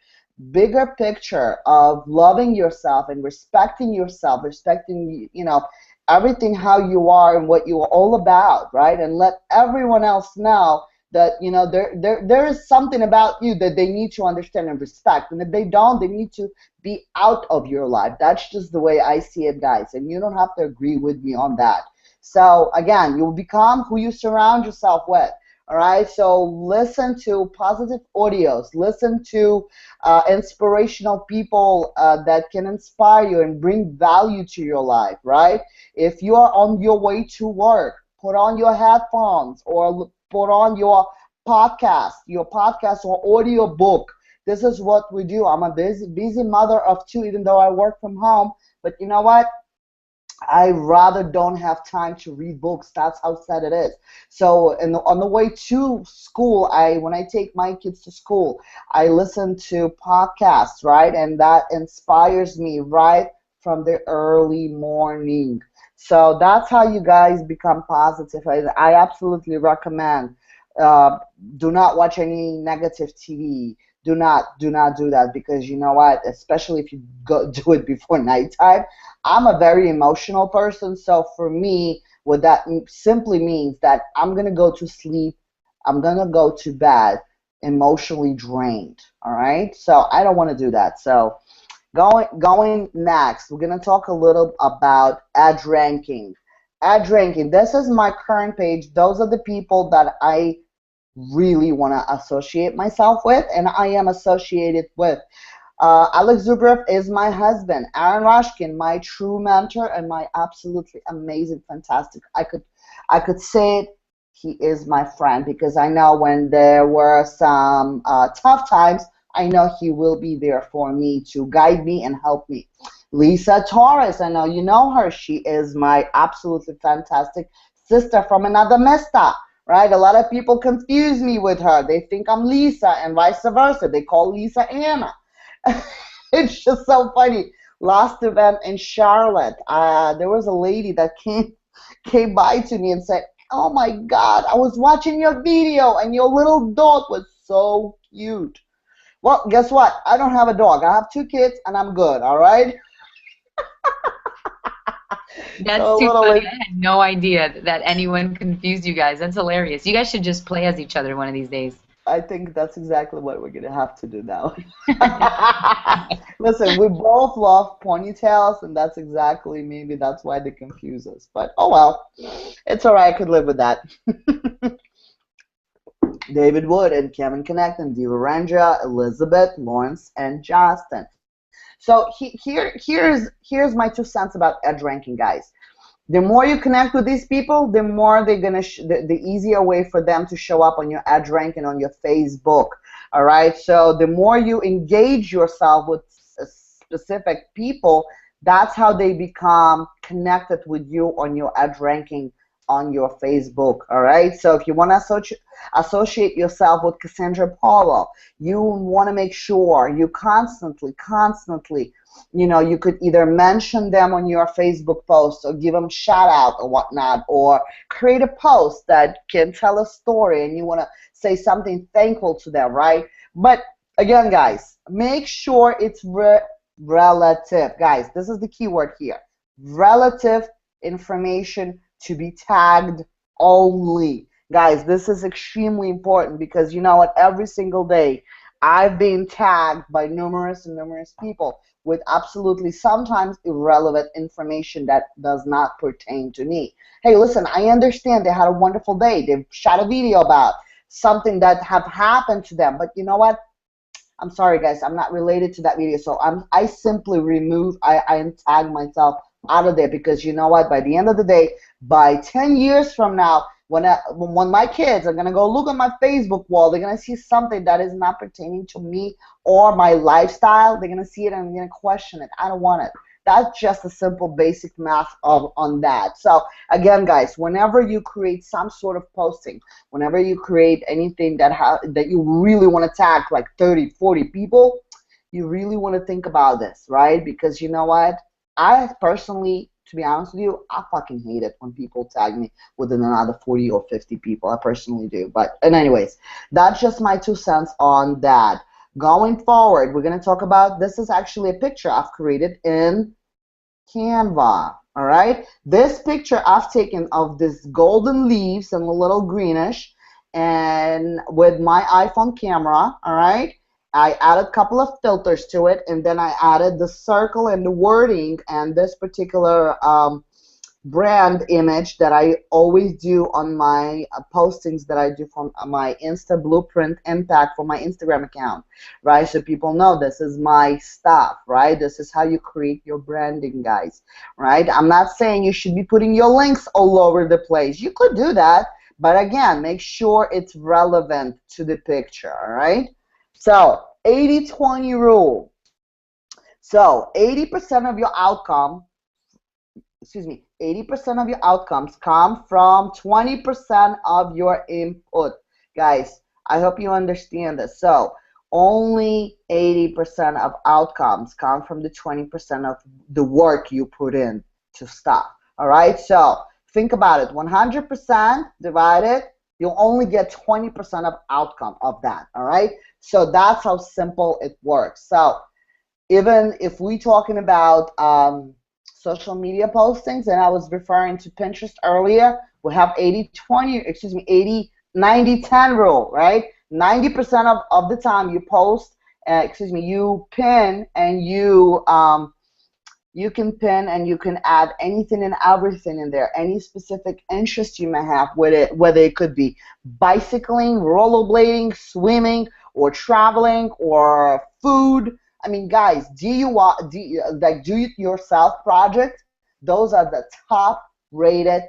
of loving yourself and respecting yourself, respecting, you know, everything how you are and what you are all about, right? And let everyone else know that, you know, there is something about you that they need to understand and respect. And if they don't, they need to be out of your life. That's just the way I see it, guys. And you don't have to agree with me on that. So again, you'll become who you surround yourself with. All right, so listen to positive audios, listen to inspirational people that can inspire you and bring value to your life, right? If you are on your way to work, put on your headphones or put on your podcast or audio book. This is what we do. I'm a busy mother of two, even though I work from home. But you know what? I rather don't have time to read books. That's how sad it is. So on the way to school, when I take my kids to school, I listen to podcasts, right? And that inspires me right from the early morning. So that's how you guys become positive. I absolutely recommend. Do not watch any negative TV. Do not do that, because you know what? Especially if you do it before nighttime. I'm a very emotional person, so for me, what that simply means that I'm gonna go to sleep. I'm gonna go to bed emotionally drained. All right. So I don't want to do that. So going next, we're gonna talk a little about edge ranking. Edge ranking. This is my current page. Those are the people that I really want to associate myself with, and I am associated with. Alex Zubrev is my husband. Aaron Rashkin, my true mentor and my absolutely amazing, fantastic. I could say it. He is my friend, because I know when there were some tough times, I know he will be there for me to guide me and help me. Lisa Torres, I know you know her. She is my absolutely fantastic sister from another mister. Right? A lot of people confuse me with her. They think I'm Lisa and vice versa. They call Lisa Anna. It's just so funny. Last event in Charlotte, there was a lady that came by to me and said, "Oh my God, I was watching your video and your little dog was so cute." Well, guess what? I don't have a dog. I have 2 kids and I'm good, all right? That's too funny. I had no idea that anyone confused you guys. That's hilarious. You guys should just play as each other one of these days. I think that's exactly what we're going to have to do now. Listen, we both love ponytails, and that's exactly, maybe that's why they confuse us. But, oh well, it's all right. I could live with that. David Wood and Kevin Connect and Diva Ranja, Elizabeth, Lawrence, and Justin. So here's my 2 cents about edge ranking, guys. The more you connect with these people, the more they're gonna the easier way for them to show up on your edge ranking on your Facebook. All right. So the more you engage yourself with specific people, that's how they become connected with you on your edge ranking on your Facebook. All right. So if you want to associate yourself with Cassandra Paulo, you want to make sure you constantly, you know, you could either mention them on your Facebook post or give them shout out or whatnot, or create a post that can tell a story and you want to say something thankful to them, right? But again, guys, make sure it's relative. Guys, this is the key word here. Relative information to be tagged only. Guys, this is extremely important because you know what? Every single day I've been tagged by numerous and numerous people with absolutely sometimes irrelevant information that does not pertain to me. Hey, listen, I understand they had a wonderful day. They've shot a video about something that have happened to them. But you know what? I'm sorry, guys. I'm not related to that video. So I simply I tag myself out of there because you know what? By the end of the day, by 10 years from now, when my kids are going to go look at my Facebook wall, they're going to see something that is not pertaining to me or my lifestyle. They're going to see it and they're going to question it. I don't want it. That's just a simple basic math on that. So again, guys, whenever you create some sort of posting, whenever you create anything that you really want to tag like 30, 40 people, you really want to think about this, right? Because you know what? I personally, to be honest with you, I fucking hate it when people tag me within another 40 or 50 people. I personally do. And anyways, that's just my 2 cents on that. Going forward, we're going to talk about, this is actually a picture I've created in Canva. All right. This picture I've taken of this golden leaves and a little greenish, and with my iPhone camera. All right. I added a couple of filters to it, and then I added the circle and the wording and this particular brand image that I always do on my postings that I do from my Insta Blueprint Impact for my Instagram account, right? So people know this is my stuff, right? This is how you create your branding, guys, right? I'm not saying you should be putting your links all over the place. You could do that, but again, make sure it's relevant to the picture, all right? So 80-20 rule. So 80% of your outcome, 80% of your outcomes come from 20% of your input. Guys, I hope you understand this. So only 80% of outcomes come from the 20% of the work you put in to stuff. All right? So think about it. 100% divided, you'll only get 20% of outcome of that. All right? So that's how simple it works. So even if we're talking about social media postings, and I was referring to Pinterest earlier, we have 90-10 rule, right? 90% of the time you post, you pin and you can pin and you can add anything and everything in there, any specific interest you may have with it, whether it could be bicycling, rollerblading, swimming, or traveling, or food. I mean, guys, do-it-yourself project, those are the top-rated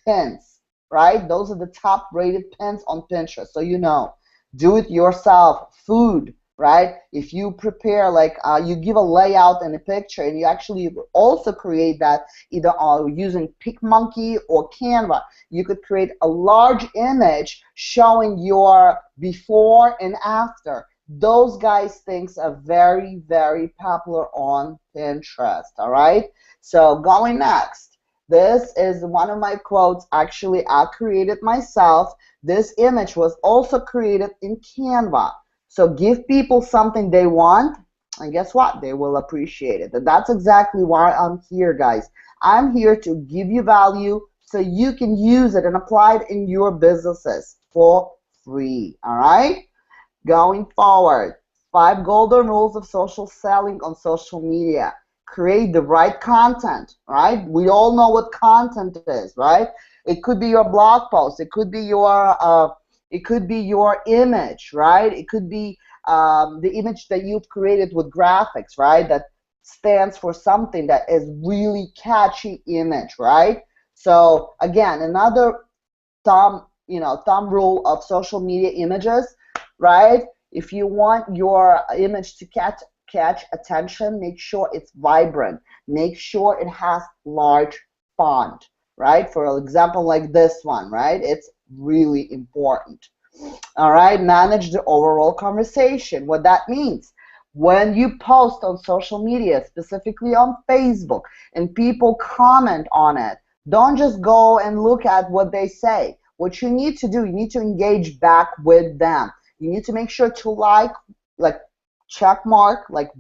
pins, right? Those are the top-rated pins on Pinterest. So you know, do-it-yourself food, right? If you prepare, like you give a layout in a picture, and you actually also create that either using PicMonkey or Canva, you could create a large image showing your before and after. Those guys things are very, very popular on Pinterest, all right? So going next, this is one of my quotes. Actually, I created myself. This image was also created in Canva. So give people something they want, and guess what? They will appreciate it. And that's exactly why I'm here, guys. I'm here to give you value so you can use it and apply it in your businesses for free, all right? Going forward, 5 golden rules of social selling on social media. Create the right content, right? We all know what content is, right? It could be your blog post. It could be your image, right? It could be the image that you've created with graphics, right? That stands for something that is really catchy image, right? So again, another thumb rule of social media images, right? If you want your image to catch attention, make sure it's vibrant. Make sure it has large font, right? For example, like this one, right? It's really important. All right, manage the overall conversation. What that means, when you post on social media, specifically on Facebook, and people comment on it, don't just go and look at what they say. What you need to do, you need to engage back with them. You need to make sure to check mark, like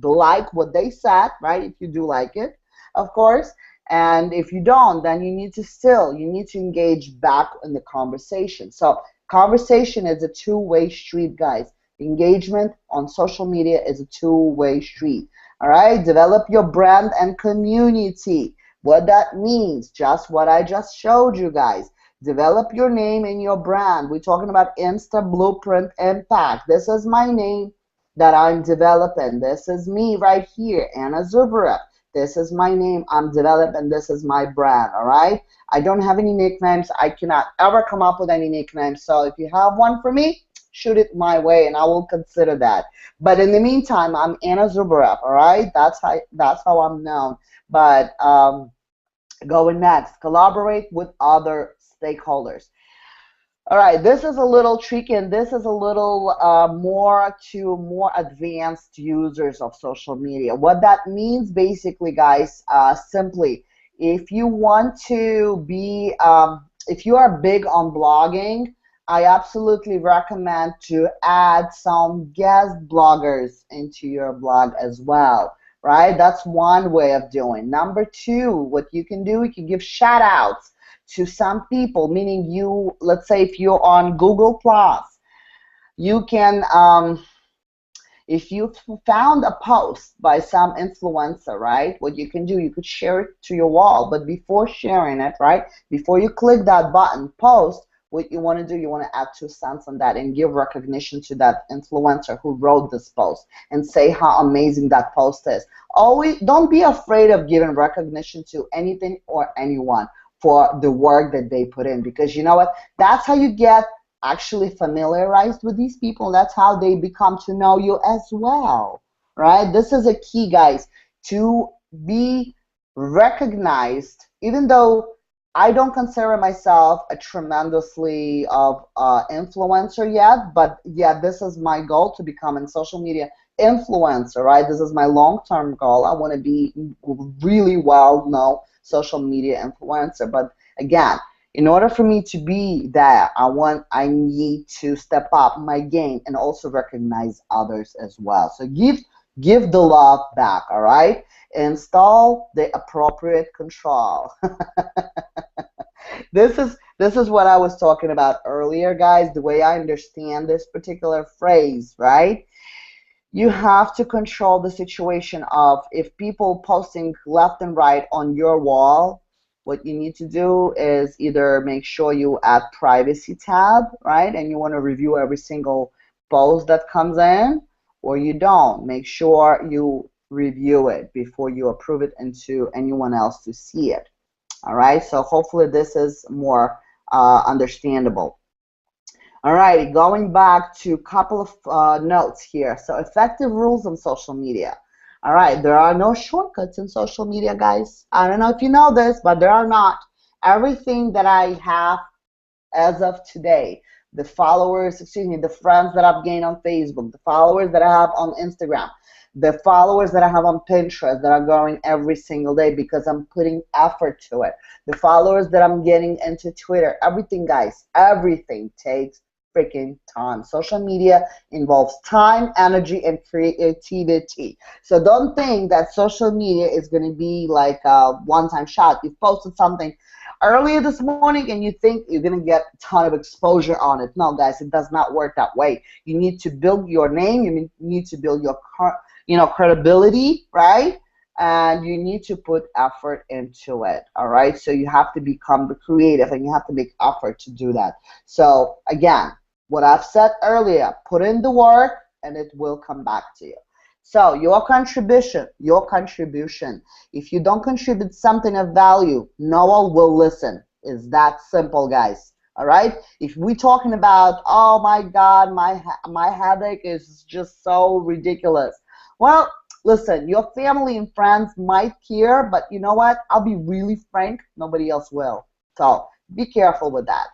what they said, right? If you do like it, of course. And if you don't, then you need to engage back in the conversation. So conversation is a two-way street, guys. Engagement on social media is a two-way street. All right, develop your brand and community. What that means, just what I just showed you guys. Develop your name and your brand. We're talking about Insta Blueprint Impact. This is my name that I'm developing. This is me right here, Anna Zubarev. This is my name I'm developing. This is my brand, all right? I don't have any nicknames. I cannot ever come up with any nicknames. So if you have one for me, shoot it my way, and I will consider that. But in the meantime, I'm Anna Zubarev, all right? That's how I'm known. But going next, collaborate with other stakeholders. All right, this is a little tricky, and this is a little more advanced users of social media. What that means, basically, guys, simply, if you want to be, if you are big on blogging, I absolutely recommend to add some guest bloggers into your blog as well, right? That's one way of doing. Number two, what you can do, you can give shout outs to some people, meaning you, let's say if you're on Google Plus, you can, if you found a post by some influencer, right, what you can do, you could share it to your wall, but before sharing it, right, before you click that button, post, what you want to do, you want to add 2 cents on that and give recognition to that influencer who wrote this post and say how amazing that post is. Always, don't be afraid of giving recognition to anything or anyone for the work that they put in, because you know what? That's how you get actually familiarized with these people. That's how they become to know you as well, right? This is a key, guys, to be recognized, even though I don't consider myself a tremendously influencer yet, but yeah, this is my goal, to become a social media influencer, right? This is my long-term goal. I want to be really well-known social media influencer. But again, in order for me to be there, I need to step up my game and also recognize others as well. So give the love back, all right? Install the appropriate control. This is what I was talking about earlier, guys, the way I understand this particular phrase, right? You have to control the situation of, if people posting left and right on your wall, what you need to do is either make sure you add privacy tab, right? And you want to review every single post that comes in, or you don't. Make sure you review it before you approve it into anyone else to see it. All right, so hopefully this is more understandable. All right, going back to a couple of notes here. So effective rules on social media. All right, there are no shortcuts in social media, guys. I don't know if you know this, but there are not. Everything that I have as of today, the followers, the friends that I've gained on Facebook, the followers that I have on Instagram, the followers that I have on Pinterest that are growing every single day because I'm putting effort to it, the followers that I'm getting into Twitter, everything, guys, everything takes freaking time. Social media involves time, energy, and creativity. So don't think that social media is going to be like a one-time shot. You posted something earlier this morning and you think you're going to get a ton of exposure on it. No, guys, it does not work that way. You need to build your name. You need to build your credibility, right? And you need to put effort into it, all right? So you have to become creative and you have to make effort to do that. So again, what I've said earlier, put in the work and it will come back to you. So your contribution, if you don't contribute something of value, no one will listen. It's that simple, guys. All right? If we're talking about, oh my God, my headache is just so ridiculous. Well, listen, your family and friends might care, but you know what? I'll be really frank, nobody else will. So be careful with that.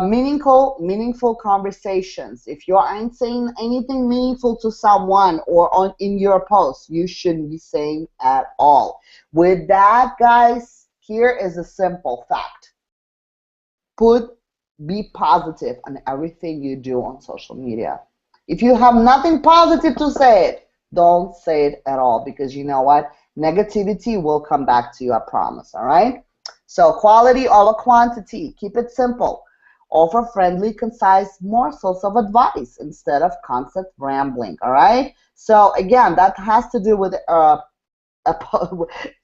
Meaningful conversations. If you aren't saying anything meaningful to someone or in your post, you shouldn't be saying at all. With that, guys, here is a simple fact. Be positive on everything you do on social media. If you have nothing positive to say, don't say it at all, because you know what? Negativity will come back to you, I promise, all right? So quality over quantity. Keep it simple. Offer friendly, concise morsels of advice instead of constant rambling, all right? So again, that has to do with a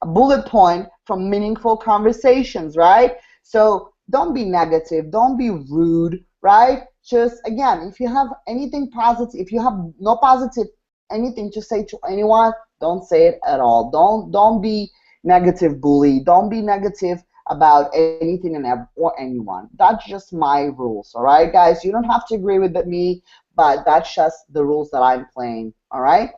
bullet point from meaningful conversations, right? So don't be negative, don't be rude, right? Just, again, if you have anything positive, if you have no positive anything to say to anyone, don't say it at all. Don't be negative bully. Don't be negative about anything or anyone. That's just my rules, all right, guys? You don't have to agree with me, but that's just the rules that I'm playing, all right?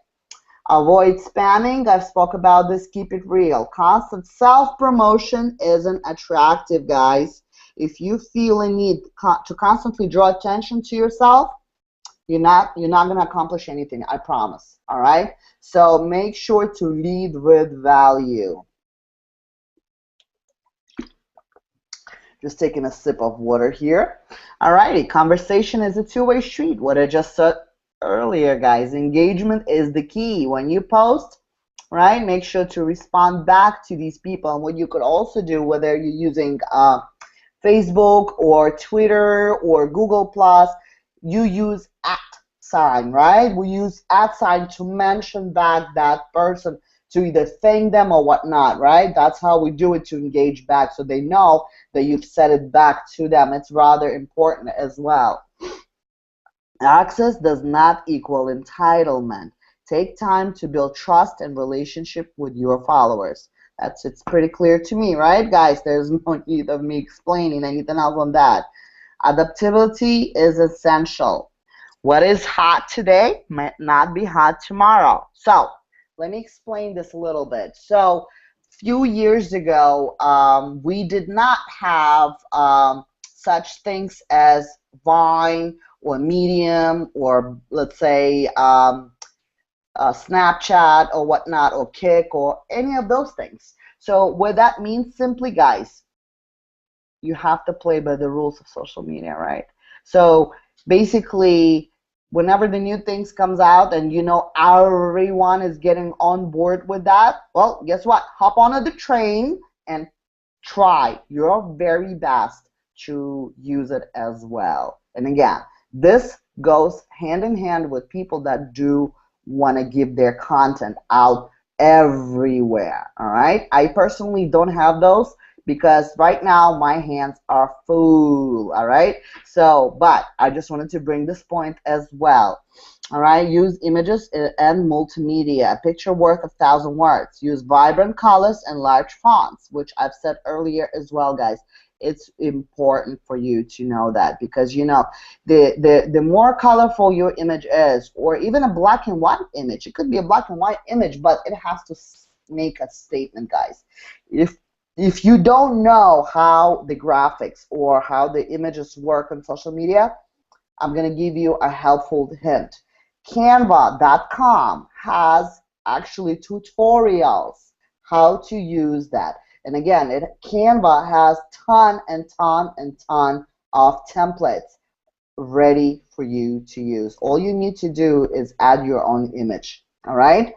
Avoid spamming. I've spoke about this. Keep it real. Constant self-promotion isn't attractive, guys. If you feel a need to constantly draw attention to yourself, you're not going to accomplish anything, I promise, all right? So make sure to lead with value. Just taking a sip of water here. All righty, conversation is a two-way street. What I just said earlier, guys, engagement is the key. When you post, right, make sure to respond back to these people. And what you could also do, whether you're using Facebook or Twitter or Google+, you use @ right? We use @ to mention back that person, to either thank them or whatnot, right? That's how we do it, to engage back, so they know that you've said it back to them. It's rather important as well. Access does not equal entitlement. Take time to build trust and relationship with your followers. It's pretty clear to me, right, guys? There's no need of me explaining anything else on that. Adaptability is essential. What is hot today might not be hot tomorrow. So let me explain this a little bit. So a few years ago, we did not have such things as Vine or Medium or, let's say, Snapchat or whatnot, or Kik or any of those things. So what that means simply, guys, you have to play by the rules of social media, right? So basically, whenever the new things comes out and you know everyone is getting on board with that, well, guess what? Hop on the train and try your very best to use it as well. And again, this goes hand in hand with people that do want to give their content out everywhere, all right? I personally don't have those because right now my hands are full, all right? So, but I just wanted to bring this point as well, all right? Use images and multimedia. A picture worth 1,000 words. Use vibrant colors and large fonts, which I've said earlier as well, guys. It's important for you to know that, because you know the more colorful your image is, or even a black and white image, it could be a black and white image, but it has to make a statement, guys. If you don't know how the graphics or how the images work on social media, I'm going to give you a helpful hint. Canva.com has actually tutorials how to use that. And again, Canva has ton of templates ready for you to use. All you need to do is add your own image. All right?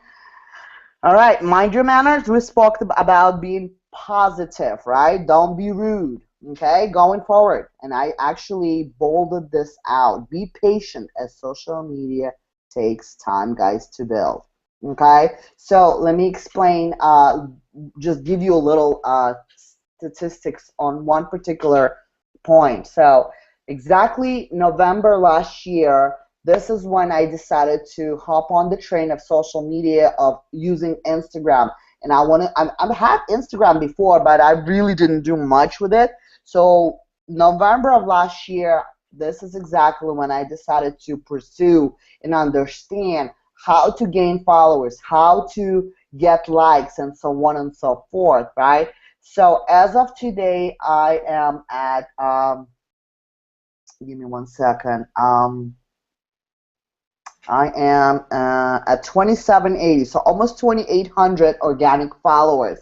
All right, mind your manners. We spoke about being positive, right? Don't be rude, okay? Going forward. And I actually bolded this out. Be patient, as social media takes time, guys, to build. Okay? So let me explain, just give you a little statistics on one particular point. So exactly November last year, this is when I decided to hop on the train of social media, of using Instagram. And I've had Instagram before, but I really didn't do much with it. So November of last year, this is exactly when I decided to pursue and understand how to gain followers, how to get likes, and so on and so forth, right? So as of today, I am at, give me 1 second, I am at 2780, so almost 2,800 organic followers.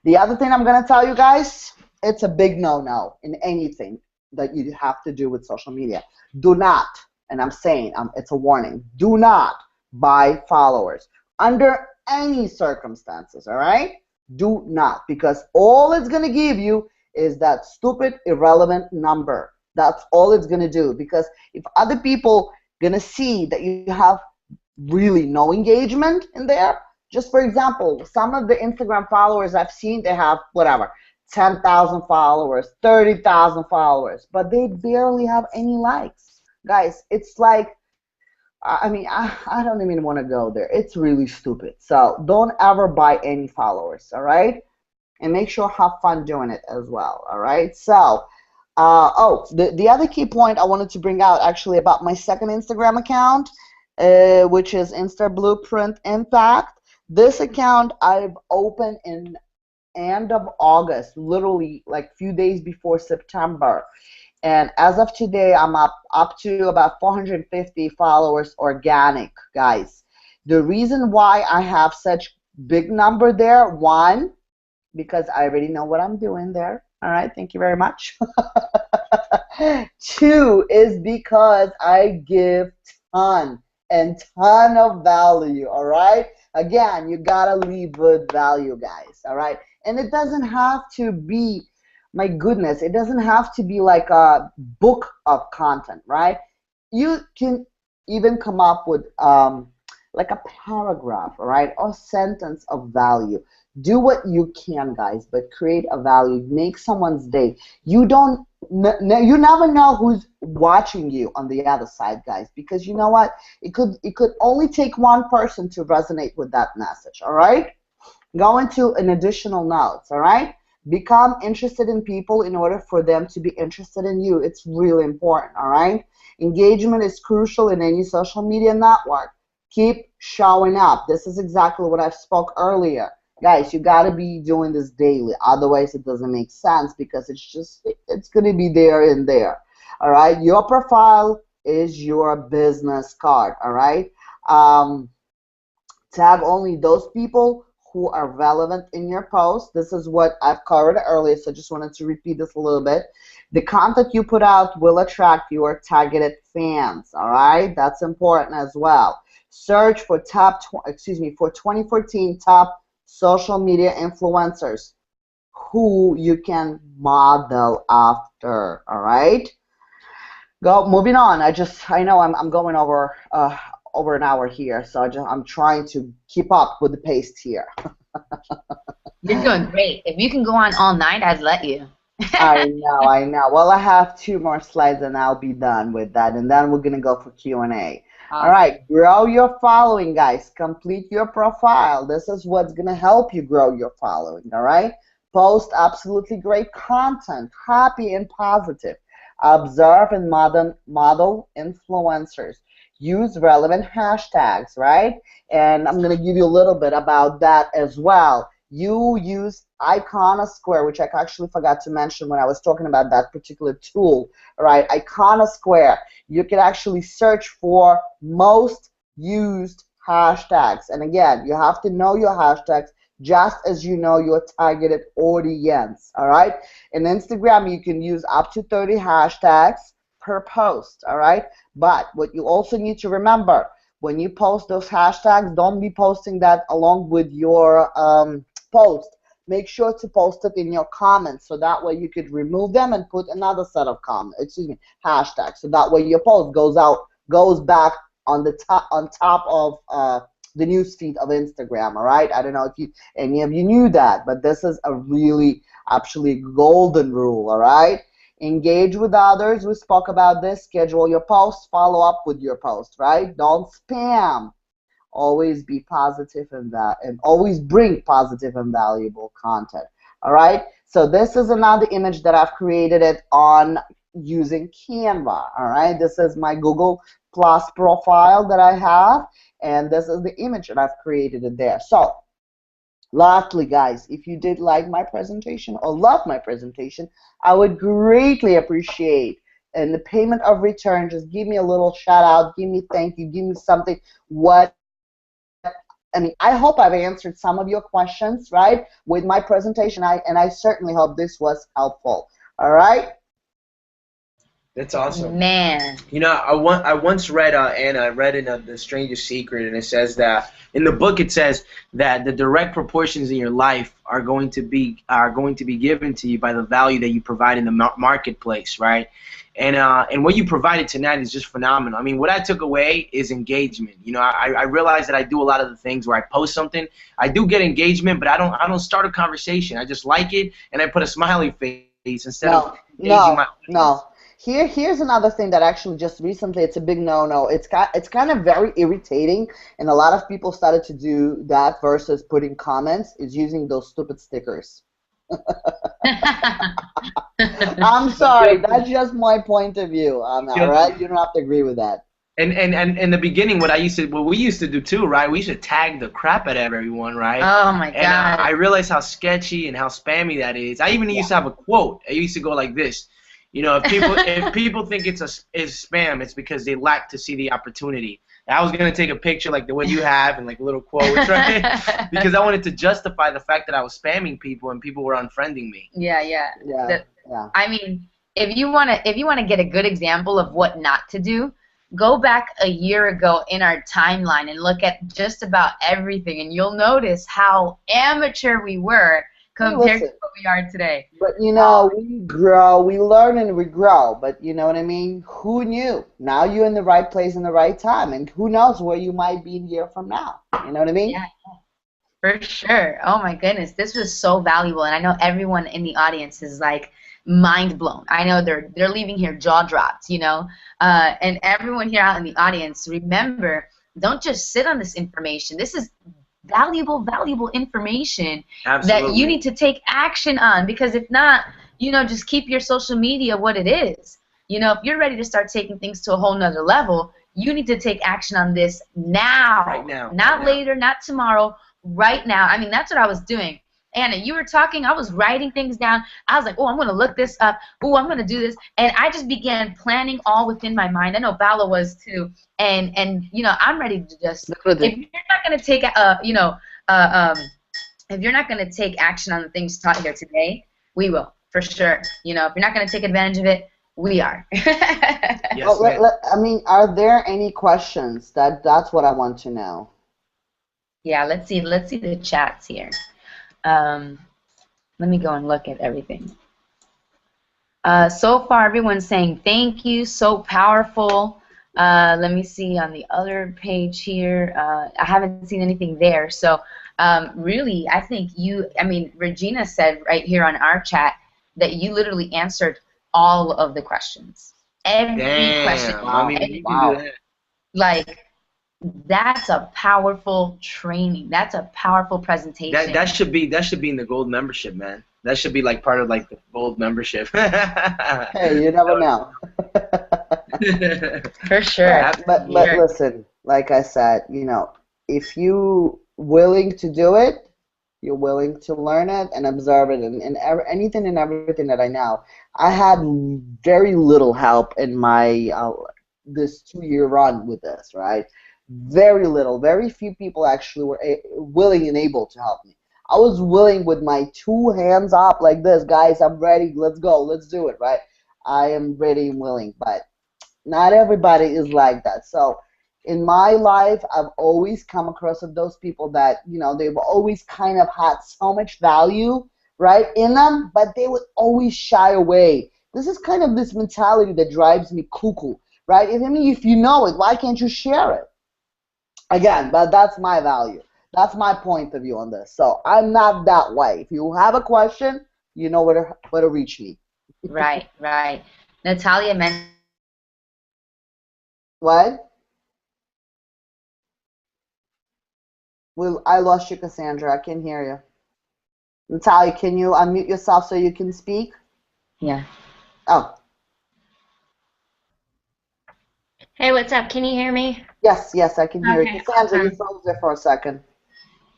The other thing I'm going to tell you guys, it's a big no-no in anything that you have to do with social media. Do not, and I'm saying, it's a warning, do not buy followers under any circumstances, all right? Do not, because all it's going to give you is that stupid, irrelevant number. That's all it's going to do, because if other people going to see that you have really no engagement in there, just for example, some of the Instagram followers I've seen, they have whatever, 10,000 followers, 30,000 followers, but they barely have any likes. Guys, it's like, I mean, I don't even want to go there. It's really stupid. So don't ever buy any followers, all right? And make sure have fun doing it as well, all right? So, the other key point I wanted to bring out actually about my second Instagram account, which is Insta Blueprint Impact. This account I've opened in end of August, literally like few days before September. And as of today, I'm up to about 450 followers organic, guys. The reason why I have such big number there, one, because I already know what I'm doing there. All right, thank you very much. Two is because I give ton of value, all right? Again, you gotta leave with value, guys, all right? And it doesn't have to be, my goodness, it doesn't have to be like a book of content, right? You can even come up with like a paragraph, all right, or sentence of value. Do what you can, guys, but create a value. Make someone's day. You never know who's watching you on the other side, guys, because you know what? It could only take one person to resonate with that message, all right? Go into an additional notes, all right? Become interested in people in order for them to be interested in you. It's really important, all right? Engagement is crucial in any social media network. Keep showing up. This is exactly what I spoke earlier. Guys, you got to be doing this daily. Otherwise, it doesn't make sense because it's going to be there and there. All right? Your profile is your business card, all right? Tag only those people who are relevant in your post. This is what I've covered earlier, so I just wanted to repeat this a little bit. The content you put out will attract your targeted fans, all right? That's important as well. Search for for 2014 top social media influencers who you can model after, all right? Moving on. I know I'm going over an hour here, so I'm trying to keep up with the pace here. You're doing great. If you can go on all night, I'd let you. I know. Well, I have 2 more slides and I'll be done with that, and then we're going to go for Q&A. All right, grow your following, guys. Complete your profile. This is what's going to help you grow your following, all right? Post absolutely great content, happy and positive. Observe and model influencers. Use relevant hashtags, right? And I'm going to give you a little bit about that as well. You use Iconosquare, which I actually forgot to mention when I was talking about that particular tool, right? Iconosquare. You can actually search for most used hashtags. And again, you have to know your hashtags just as you know your targeted audience, all right? In Instagram, you can use up to 30 hashtags per post, all right? But what you also need to remember, when you post those hashtags, don't be posting that along with your post. Make sure to post it in your comments, so that way you could remove them and put another set of hashtags. So that way your post goes back on top of the newsfeed of Instagram. All right. I don't know if any of you knew that, but this is a really actually golden rule. All right. Engage with others. We spoke about this. Schedule your posts. Follow up with your post. Right. Don't spam. Always be positive and always bring positive and valuable content. All right. So this is another image that I've created it on using Canva. All right. This is my Google Plus profile that I have, and this is the image that I've created it there. So lastly, guys, if you did like my presentation or love my presentation, I would greatly appreciate in the payment of return, just give me a little shout out, give me thank you, give me something. I hope I've answered some of your questions, right, with my presentation, and I certainly hope this was helpful. All right? That's awesome. Man. You know, I once read Anna. I read in The Strangest Secret, and it says that in the book it says that the direct proportions in your life are going to be given to you by the value that you provide in the marketplace, right? And what you provided tonight is just phenomenal. I mean, what I took away is engagement. You know, I realized that I do a lot of the things where I post something, I do get engagement, but I don't start a conversation. I just like it and I put a smiley face instead of engaging my audience. No. Here's another thing that actually just recently, it's a big no-no. It's kind of very irritating, and a lot of people started to do that versus putting comments, is using those stupid stickers. I'm sorry, that's just my point of view. All right, you don't have to agree with that. And in the beginning, what we used to do too, right? We used to tag the crap out of everyone, right? Oh my God! And I realized how sketchy and how spammy that is. I even used to have a quote. I used to go like this. You know, if people think it's spam, it's because they lack to see the opportunity. And I was gonna take a picture like the way you have and like little quotes, right? Because I wanted to justify the fact that I was spamming people and people were unfriending me. Yeah. I mean, if you wanna get a good example of what not to do, go back a year ago in our timeline and look at just about everything, and you'll notice how amateur we were compared to what we are today. But, you know, we grow, we learn and we grow. But, you know what I mean? Who knew? Now you're in the right place in the right time. And who knows where you might be a year from now. You know what I mean? Yeah, for sure. Oh, my goodness. This was so valuable. And I know everyone in the audience is, like, mind blown. I know they're leaving here jaw dropped, you know. And everyone here out in the audience, remember, don't just sit on this information. This is valuable information that you need to take action on, because if not, you know, just keep your social media what it is. You know, if you're ready to start taking things to a whole nother level, you need to take action on this now. Right now. Not later, not tomorrow, right now. I mean, that's what I was doing. Anna, you were talking, I was writing things down. I was like, oh, I'm going to look this up. Oh, I'm going to do this. And I just began planning all within my mind. I know Bala was too. And you know, I'm ready to just, if you're not going to take, if you're not going to take action on the things taught here today, we will, for sure. You know, if you're not going to take advantage of it, we are. Yes, I mean, are there any questions? That's what I want to know. Yeah, let's see the chats here. Let me go and look at everything. So far, everyone's saying thank you, so powerful. Let me see on the other page here. I haven't seen anything there. So really, I think Regina said right here on our chat that you literally answered all of the questions. Every question. I mean, you can do that. Like, that's a powerful training. That's a powerful presentation. That should be in the gold membership, man. That should be like part of like the gold membership. Hey, you never know. For sure. But listen, like I said, you know, if you willing to do it, you're willing to learn it and observe it, and anything and everything that I know. I had very little help in my this 2-year run with this, right? Very little. Very few people actually were willing and able to help me. I was willing with my 2 hands up like this, guys, I'm ready, let's go, let's do it, right? I am ready and willing, but not everybody is like that. So in my life, I've always come across of those people that, you know, they've always kind of had so much value, right, in them, but they would always shy away. This is kind of this mentality that drives me cuckoo, right? If you know it, why can't you share it? Again, but that's my value. That's my point of view on this. So I'm not that way. If you have a question, you know where to reach me. Right. Natalia mentioned. What? Well, I lost you, Cassandra. I can't hear you. Natalia, can you unmute yourself so you can speak? Yeah. Oh. Hey, what's up? Can you hear me? Yes, I can hear you. Cassandra, you froze there for a second.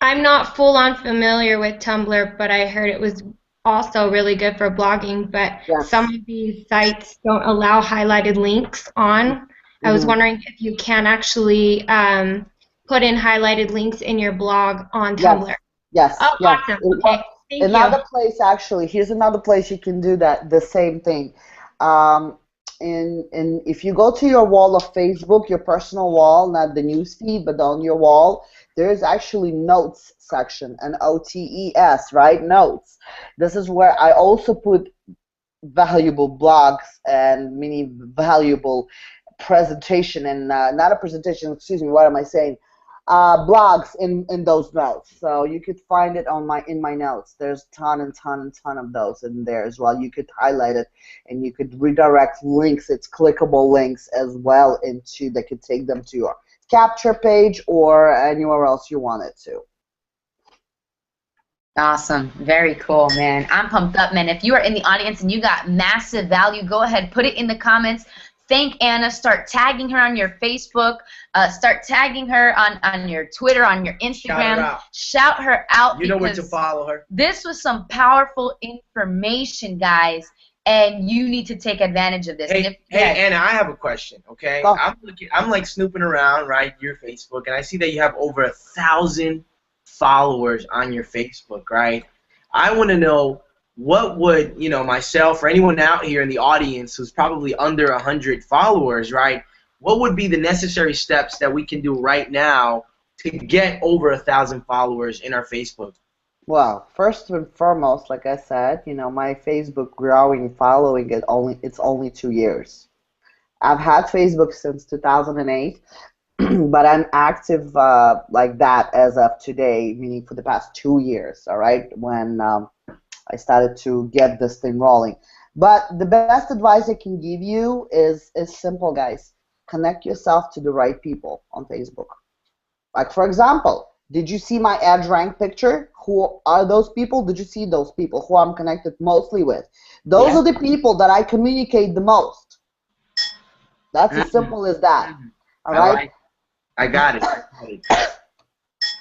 I'm not full-on familiar with Tumblr, but I heard it was also really good for blogging, but some of these sites don't allow highlighted links on. I was wondering if you can actually put in highlighted links in your blog on Tumblr. Yes. Oh, awesome. Okay. Another place, actually, here's another place you can do that, the same thing. if you go to your wall of Facebook, your personal wall, not the news feed, but on your wall, there is actually notes section, N-O-T-E-S, right? Notes. This is where I also put valuable blogs and many valuable presentation and not a presentation, excuse me, what am I saying? Blogs in those notes. So you could find it on in my notes. There's ton of those in there as well. You could highlight it and you could redirect links. It's clickable links as well into that could take them to your capture page or anywhere else you want it to. Awesome. Very cool, man. I'm pumped up, man. If you are in the audience and you got massive value, go ahead, put it in the comments. Thank Anna. Start tagging her on your Facebook. Start tagging her on your Twitter, on your Instagram. Shout her out. You know where to follow her. This was some powerful information, guys, and you need to take advantage of this. Hey, Anna, I have a question, okay? Oh. I'm like snooping around, right, your Facebook, and I see that you have over 1,000 followers on your Facebook, right? I want to know, what would, you know, myself or anyone out here in the audience who's probably under 100 followers, right, what would be the necessary steps that we can do right now to get over 1,000 followers in our Facebook? Well, first and foremost, like I said, you know, my Facebook growing following it's only 2 years. I've had Facebook since 2008, but I'm active like that as of today, meaning for the past 2 years, all right, when I started to get this thing rolling. But the best advice I can give you is simple, guys. Connect yourself to the right people on Facebook. Like, for example, did you see my EdgeRank picture? Who are those people? Did you see those people who I'm connected mostly with? Those are the people that I communicate the most. That's as simple as that. All right? I got it.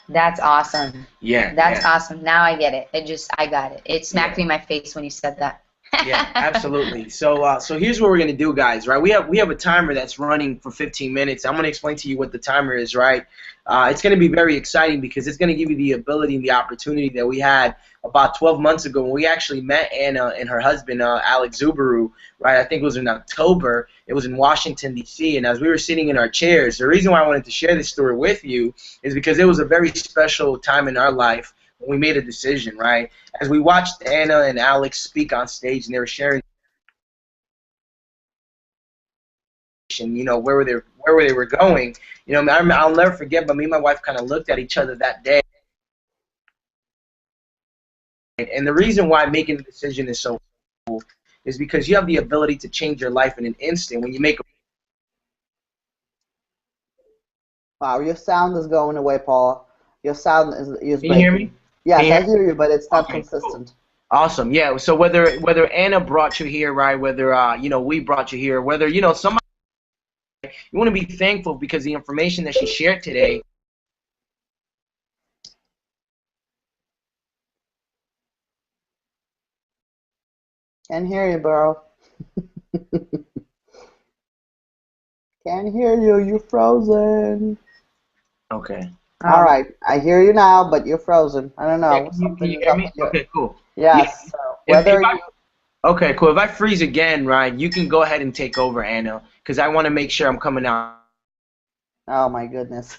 That's awesome. Yeah. That's awesome. Now I get it. I got it. It smacked me in my face when you said that. Yeah, absolutely. So here's what we're gonna do, guys. Right? We have a timer that's running for 15 minutes. I'm gonna explain to you what the timer is. Right? It's gonna be very exciting because it's gonna give you the ability and the opportunity that we had about 12 months ago when we actually met Anna and her husband, Alex Zubaru. Right? I think it was in October. It was in Washington, D.C. And as we were sitting in our chairs, the reason why I wanted to share this story with you is because it was a very special time in our life when we made a decision, right? As we watched Anna and Alex speak on stage and they were sharing, you know, where they were going, you know, I'll never forget, but me and my wife kind of looked at each other that day. And the reason why making a decision is so cool is because you have the ability to change your life in an instant when you make a... Wow, your sound is going away, Paul. Your sound is Can you breaking. hear me? Yes, I hear you, but it's not consistent. Cool. Awesome. Yeah. So whether Anna brought you here, right? Whether you know, we brought you here, whether, you know, somebody, you want to be thankful because the information that she shared today. Can't hear you, bro. Can't hear you. You're frozen. Okay. All right, I hear you now, but you're frozen. I don't know. Yeah, can you hear me? Okay, cool. Yes. Yeah. So okay, cool. If I freeze again, right, you can go ahead and take over, Anna, because I want to make sure I'm coming out. Oh my goodness.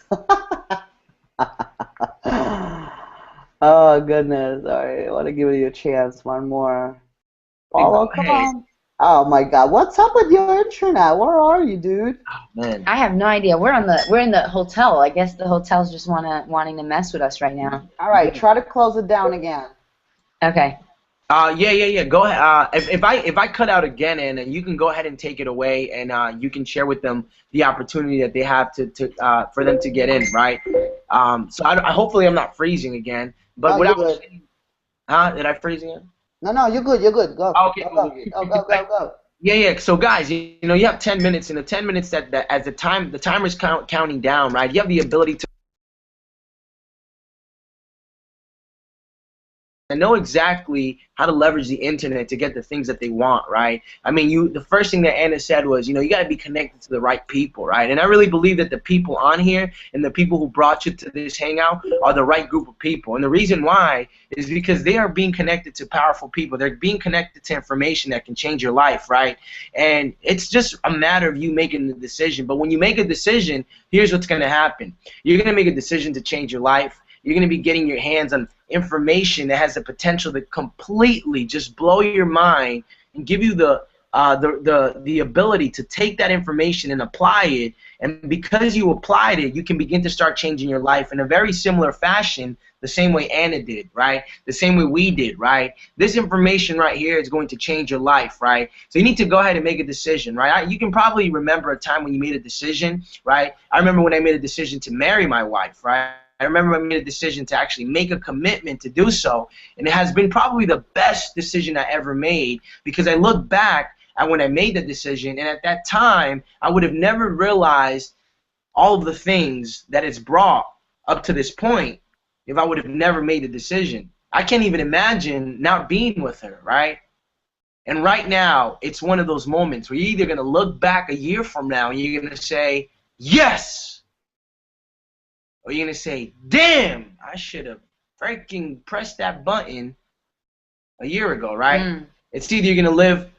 Oh goodness. All right, I want to give you a chance. One more. Paulo, come on. Oh my God, what's up with your internet? Where are you, dude? Oh man. I have no idea. We're in the hotel. I guess the hotel's just wanting to mess with us right now. All right, try to close it down again. Okay. Yeah. Go ahead. If I cut out again, Anna, you can go ahead and take it away, and you can share with them the opportunity that they have for them to get in, right? So hopefully I'm not freezing again. But No, you're good. Did I freeze again? No, you're good. You're good. Go. Okay. Go. Yeah. So guys, you know, you have 10 minutes. In the 10 minutes that as the timer's counting down, right? You have the ability to know exactly how to leverage the internet to get the things that they want, right? I mean, the first thing that Anna said was, you got to be connected to the right people, right? And I really believe that the people on here and the people who brought you to this hangout are the right group of people. And the reason why is because they are being connected to powerful people. They're being connected to information that can change your life, right? And it's just a matter of you making the decision. But when you make a decision, here's what's going to happen. You're going to make a decision to change your life. You're going to be getting your hands on information that has the potential to completely just blow your mind and give you the ability to take that information and apply it. And because you applied it, you can begin to start changing your life in a very similar fashion, the same way Anna did, right? The same way we did, right? This information right here is going to change your life, right? So you need to go ahead and make a decision, right? You can probably remember a time when you made a decision, right? I remember when I made a decision to marry my wife, right? I remember I made a decision to actually make a commitment to do so, and it has been probably the best decision I ever made, because I look back at when I made the decision, and at that time, I would have never realized all of the things that it's brought up to this point if I would have never made the decision. I can't even imagine not being with her, right? And right now, it's one of those moments where you're either going to look back a year from now and you're going to say, yes! Or you're going to say, damn, I should have freaking pressed that button a year ago, right? It's either you're going to live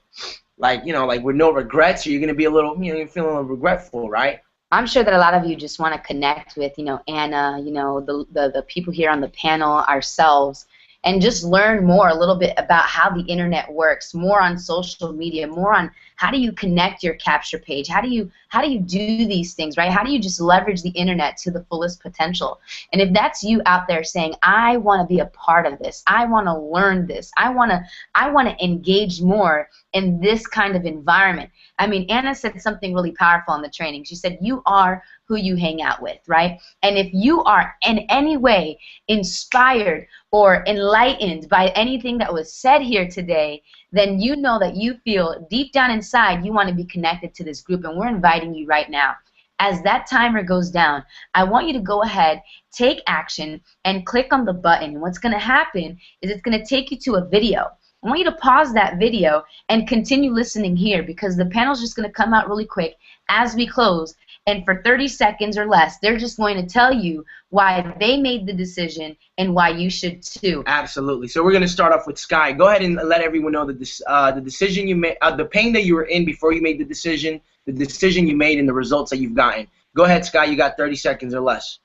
like with no regrets, or you're going to be a little, you're feeling a little regretful, right? I'm sure that a lot of you just want to connect with, Anna, the people here on the panel, ourselves, and just learn more a little bit about how the internet works, more on social media, more on how do you connect your capture page, how do you do these things, right? How do you just leverage the internet to the fullest potential? And if that's you out there saying, I want to be a part of this, I want to learn this, I want to engage more in this kind of environment. I mean, Anna said something really powerful in the training. She said, you are who you hang out with, right? And if you are in any way inspired or enlightened by anything that was said here today, then you know that you feel deep down inside you want to be connected to this group, and we're inviting you right now. As that timer goes down, I want you to go ahead, take action, and click on the button. What's going to happen is it's going to take you to a video. I want you to pause that video and continue listening here, because the panel's just going to come out really quick as we close. And for 30 seconds or less, they're just going to tell you why they made the decision and why you should too. Absolutely. So we're going to start off with Sky. Go ahead and let everyone know that the decision you made, the pain that you were in before you made the decision you made, and the results that you've gotten. Go ahead, Sky. You got 30 seconds or less.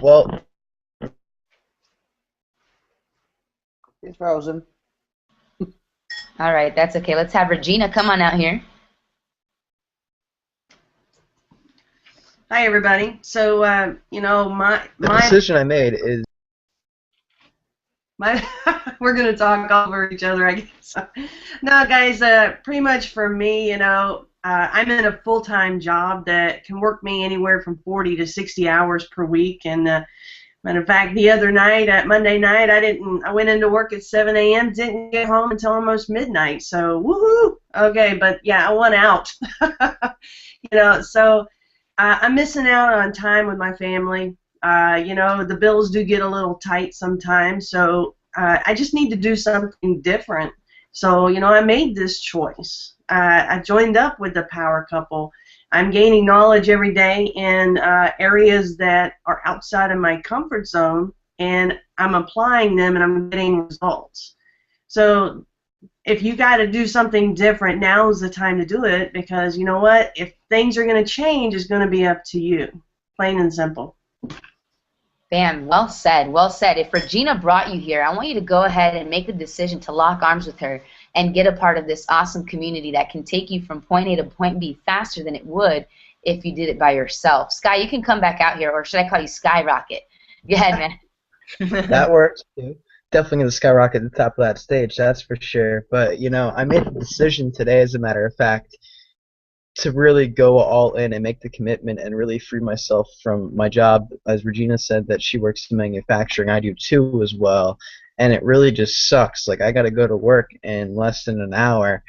Well, He's frozen. All right, that's okay. Let's have Regina come on out here. Hi, everybody. So, my decision I made is we're gonna talk over each other, I guess. No, guys. Pretty much for me, I'm in a full-time job that can work me anywhere from 40 to 60 hours per week, and matter of fact, the other night, Monday night, I went into work at 7 a.m., didn't get home until almost midnight, so woohoo! Okay, but yeah, I won out. So I'm missing out on time with my family. The bills do get a little tight sometimes, so I just need to do something different. So, I made this choice. I joined up with the Power Couple. I'm gaining knowledge every day in areas that are outside of my comfort zone, and I'm applying them and I'm getting results. So if you got to do something different, now is the time to do it, because you know what? If things are going to change, it's going to be up to you. Plain and simple. Bam, well said, well said. If Regina brought you here, I want you to go ahead and make the decision to lock arms with her and get a part of this awesome community that can take you from point A to point B faster than it would if you did it by yourself. Sky, you can come back out here, or should I call you Skyrocket? Go ahead, man. That works too. Definitely going to skyrocket at the top of that stage, that's for sure. But, I made the decision today, as a matter of fact, to really go all in and make the commitment and really free myself from my job. As Regina said, that she works in manufacturing, I do too as well, and it really just sucks. Like, I got to go to work in less than an hour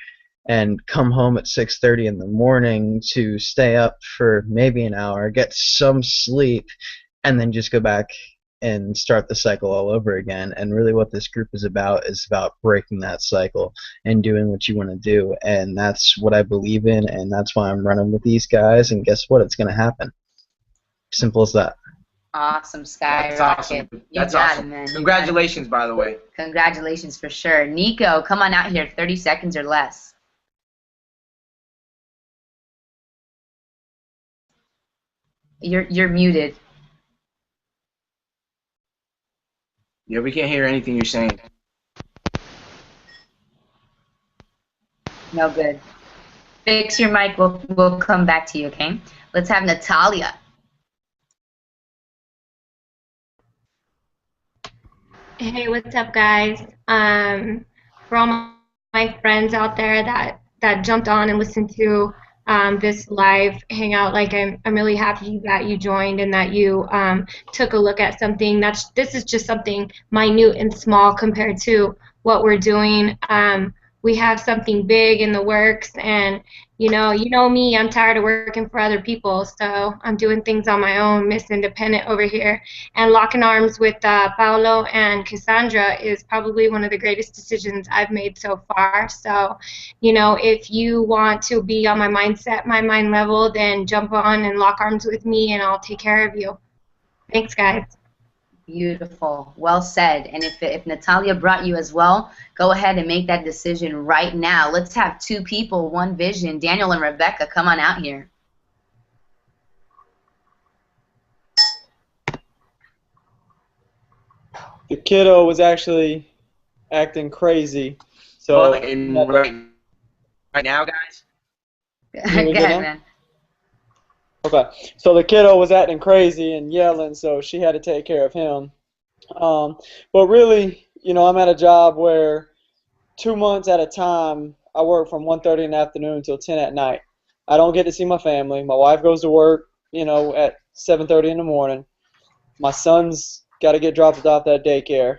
and come home at 6:30 in the morning to stay up for maybe an hour, get some sleep, and then just go back and start the cycle all over again. And really what this group is about breaking that cycle and doing what you want to do. And that's what I believe in, and that's why I'm running with these guys. And guess what? It's going to happen. Simple as that. Awesome, Skyrocket. That's awesome. That's awesome. Man. Congratulations, by the way. Congratulations for sure. Nico, come on out here, 30 seconds or less. You're muted. Yeah, we can't hear anything you're saying. No good. Fix your mic. We'll come back to you, okay? Let's have Natalia. Hey, what's up, guys? For all my friends out there that jumped on and listened to this live hangout, like I'm really happy that you joined and that you took a look at something. This is just something minute and small compared to what we're doing. We have something big in the works, and you know me, I'm tired of working for other people, so I'm doing things on my own, Miss Independent over here. And locking arms with Paolo and Cassandra is probably one of the greatest decisions I've made so far. So, if you want to be on my mindset, my mind level, then jump on and lock arms with me, and I'll take care of you. Thanks, guys. Beautiful. Well said. And if Natalia brought you as well, go ahead and make that decision right now. Let's have two people, one vision. Daniel and Rebecca, come on out here. The kiddo was actually acting crazy. So right now, guys? Go ahead, man. Okay, so the kiddo was acting crazy and yelling, so she had to take care of him. But really, I'm at a job where 2 months at a time, I work from 1:30 in the afternoon till 10 at night. I don't get to see my family. My wife goes to work, at 7:30 in the morning. My son's got to get dropped off at daycare.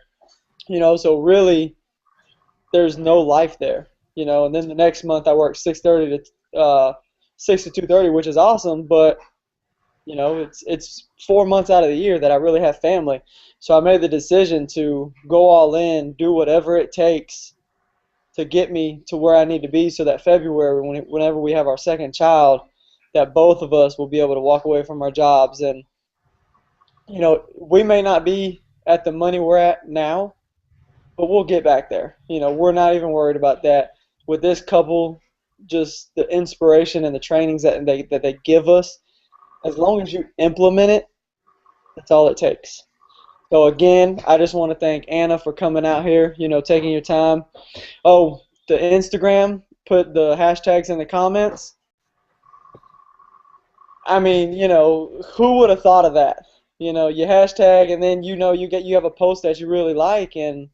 So really, there's no life there. And then the next month I work 6:30 to 6 to 2:30, which is awesome, but it's 4 months out of the year that I really have family. So I made the decision to go all in, do whatever it takes to get me to where I need to be, so that February, whenever we have our second child, that both of us will be able to walk away from our jobs. And we may not be at the money we're at now, but we'll get back there. We're not even worried about that. With this couple, just the inspiration and the trainings that they give us, as long as you implement it, that's all it takes. So again, I just want to thank Anna for coming out here, taking your time. Oh, the Instagram, put the hashtags in the comments. I mean, who would have thought of that? You hashtag, and then you have a post that you really like, and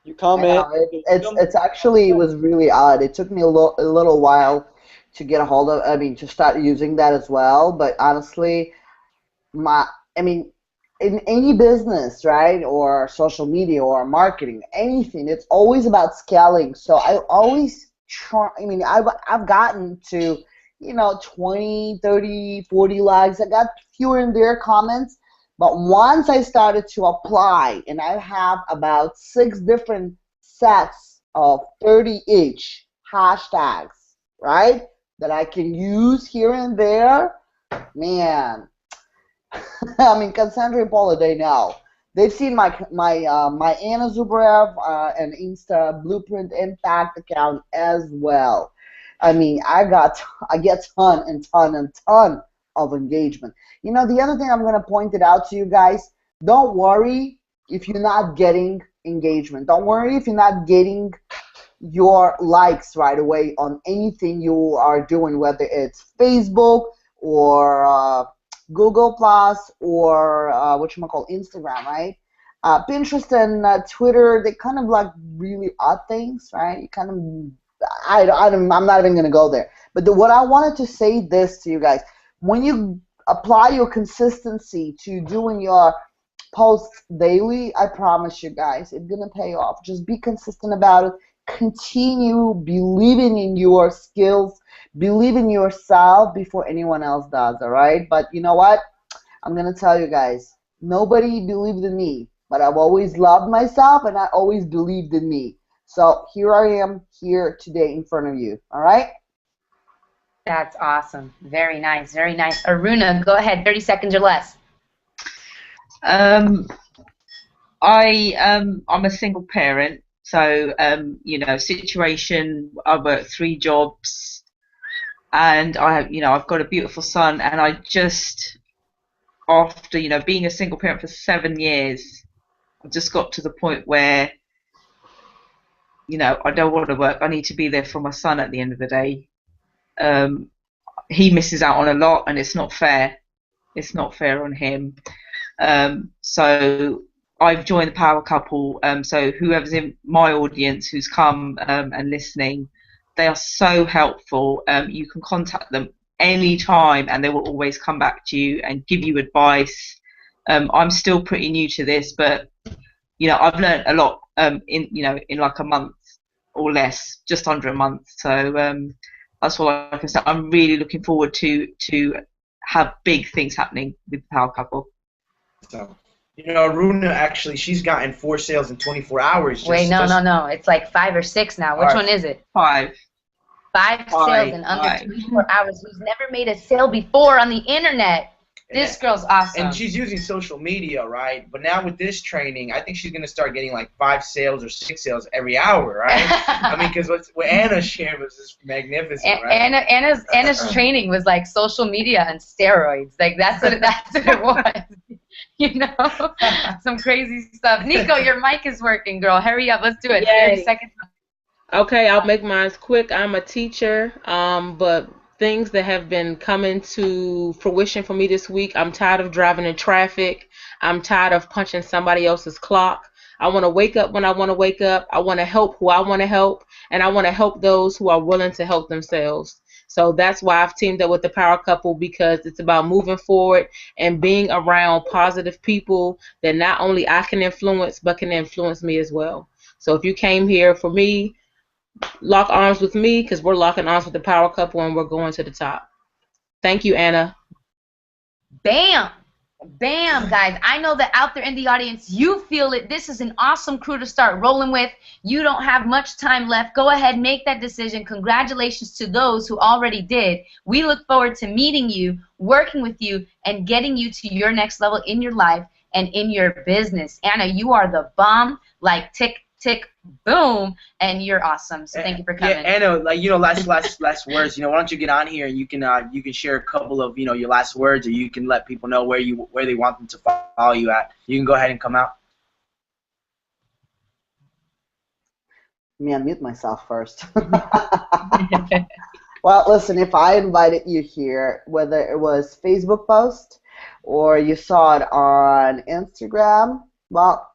you comment. It's actually, it was really odd. It took me a little while to get a hold of, to start using that as well. But honestly, in any business, right, or social media or marketing, anything, it's always about scaling. So I always try. I've gotten to 20, 30, 40 likes. I got fewer and there comments. But once I started to apply, and I have about 6 different sets of 30 each hashtags, right, that I can use here and there, man. Cassandra and Paula, they know. They've seen my Anna Zubrev and Insta Blueprint Impact account as well. I get ton of engagement. The other thing I'm going to point it out to you guys, don't worry if you're not getting engagement. Don't worry if you're not getting your likes right away on anything you are doing, whether it's Facebook or Google Plus or Instagram, right? Pinterest and Twitter, they kind of like really odd things, right? I'm not even going to go there. But what I wanted to say this to you guys, when you apply your consistency to doing your posts daily, I promise you guys, it's going to pay off. Just be consistent about it. Continue believing in your skills. Believe in yourself before anyone else does, all right? But you know what? I'm going to tell you guys, Nobody believed in me, but I've always loved myself and I always believed in me. So here I am here today in front of you. All right? That's awesome. Very nice. Very nice. Aruna, go ahead. 30 seconds or less. I'm a single parent, so you know, situation. I work 3 jobs, and I've got a beautiful son, and I just, after being a single parent for 7 years, I've just got to the point where I don't want to work. I need to be there for my son at the end of the day. He misses out on a lot, and it's not fair. It's not fair on him. So I've joined the Power Couple. So whoever's in my audience who's come and listening, they are so helpful. You can contact them anytime, and they will always come back to you and give you advice. I'm still pretty new to this, but I've learned a lot in like a month or less, just under a month. So that's all I can say. I'm really looking forward to have big things happening with the Power Couple. So, Aruna, actually, she's gotten 4 sales in 24 hours. Wait, no. It's like 5 or 6 now. Which one is it? 5. 5 sales in under 24 hours. Who's never made a sale before on the internet. This girl's awesome. And she's using social media, right? But now with this training, I think she's going to start getting like 5 sales or 6 sales every hour, right? I mean, because what Anna shared was just magnificent, right? Anna's training was like social media and steroids. Like that's what it was. Some crazy stuff. Nico, your mic is working, girl. Hurry up. Let's do it. Yay. 30 seconds. Okay, I'll make mine quick. I'm a teacher, but things that have been coming to fruition for me this week. I'm tired of driving in traffic. I'm tired of punching somebody else's clock. I want to wake up when I want to wake up. I want to help who I want to help, and I want to help those who are willing to help themselves. So that's why I've teamed up with the Power Couple, because it's about moving forward and being around positive people that not only I can influence, but can influence me as well. So if you came here for me, lock arms with me, because we're locking arms with the Power Couple and we're going to the top. Thank you, Anna. Bam! Bam, guys. I know that out there in the audience, you feel it. This is an awesome crew to start rolling with. You don't have much time left. Go ahead, make that decision. Congratulations to those who already did. We look forward to meeting you, working with you, and getting you to your next level in your life and in your business. Anna, you are the bomb, like tick, tick, boom, and you're awesome. So thank you for coming. Yeah, Anna, last words. Why don't you get on here and you can share a couple of your last words, or you can let people know where they want them to follow you at. You can go ahead and come out. Let me unmute myself first. Well, listen, if I invited you here, whether it was Facebook post or you saw it on Instagram, well,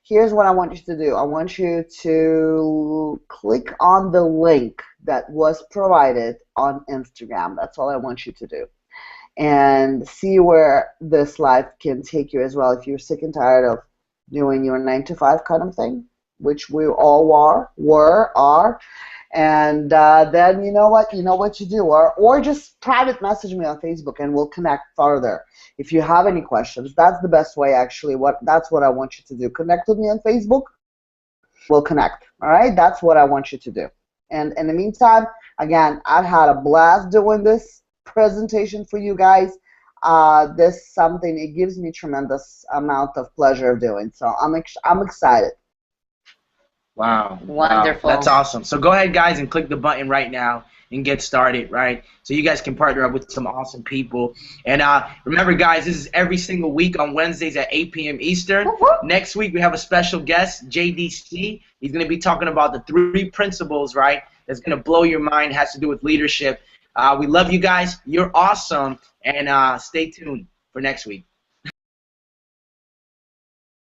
here's what I want you to do. I want you to click on the link that was provided on Instagram. That's all I want you to do. And see where this life can take you as well. If you're sick and tired of doing your 9-to-5 kind of thing, which we all are. And then you know what to do. Or just private message me on Facebook and we'll connect further. If you have any questions, that's the best way actually. That's what I want you to do. Connect with me on Facebook. We'll connect. All right? That's what I want you to do. And in the meantime, again, I've had a blast doing this presentation for you guys. This is something, it gives me tremendous amount of pleasure of doing. So I'm excited. Wow. Wonderful. Wow. That's awesome. So go ahead, guys, and click the button right now and get started, right? So you guys can partner up with some awesome people. And remember, guys, this is every single week on Wednesdays at 8 p.m. Eastern. Next week, we have a special guest, JDC. He's going to be talking about the 3 principles, right, that's going to blow your mind, has to do with leadership. We love you guys. You're awesome. And stay tuned for next week.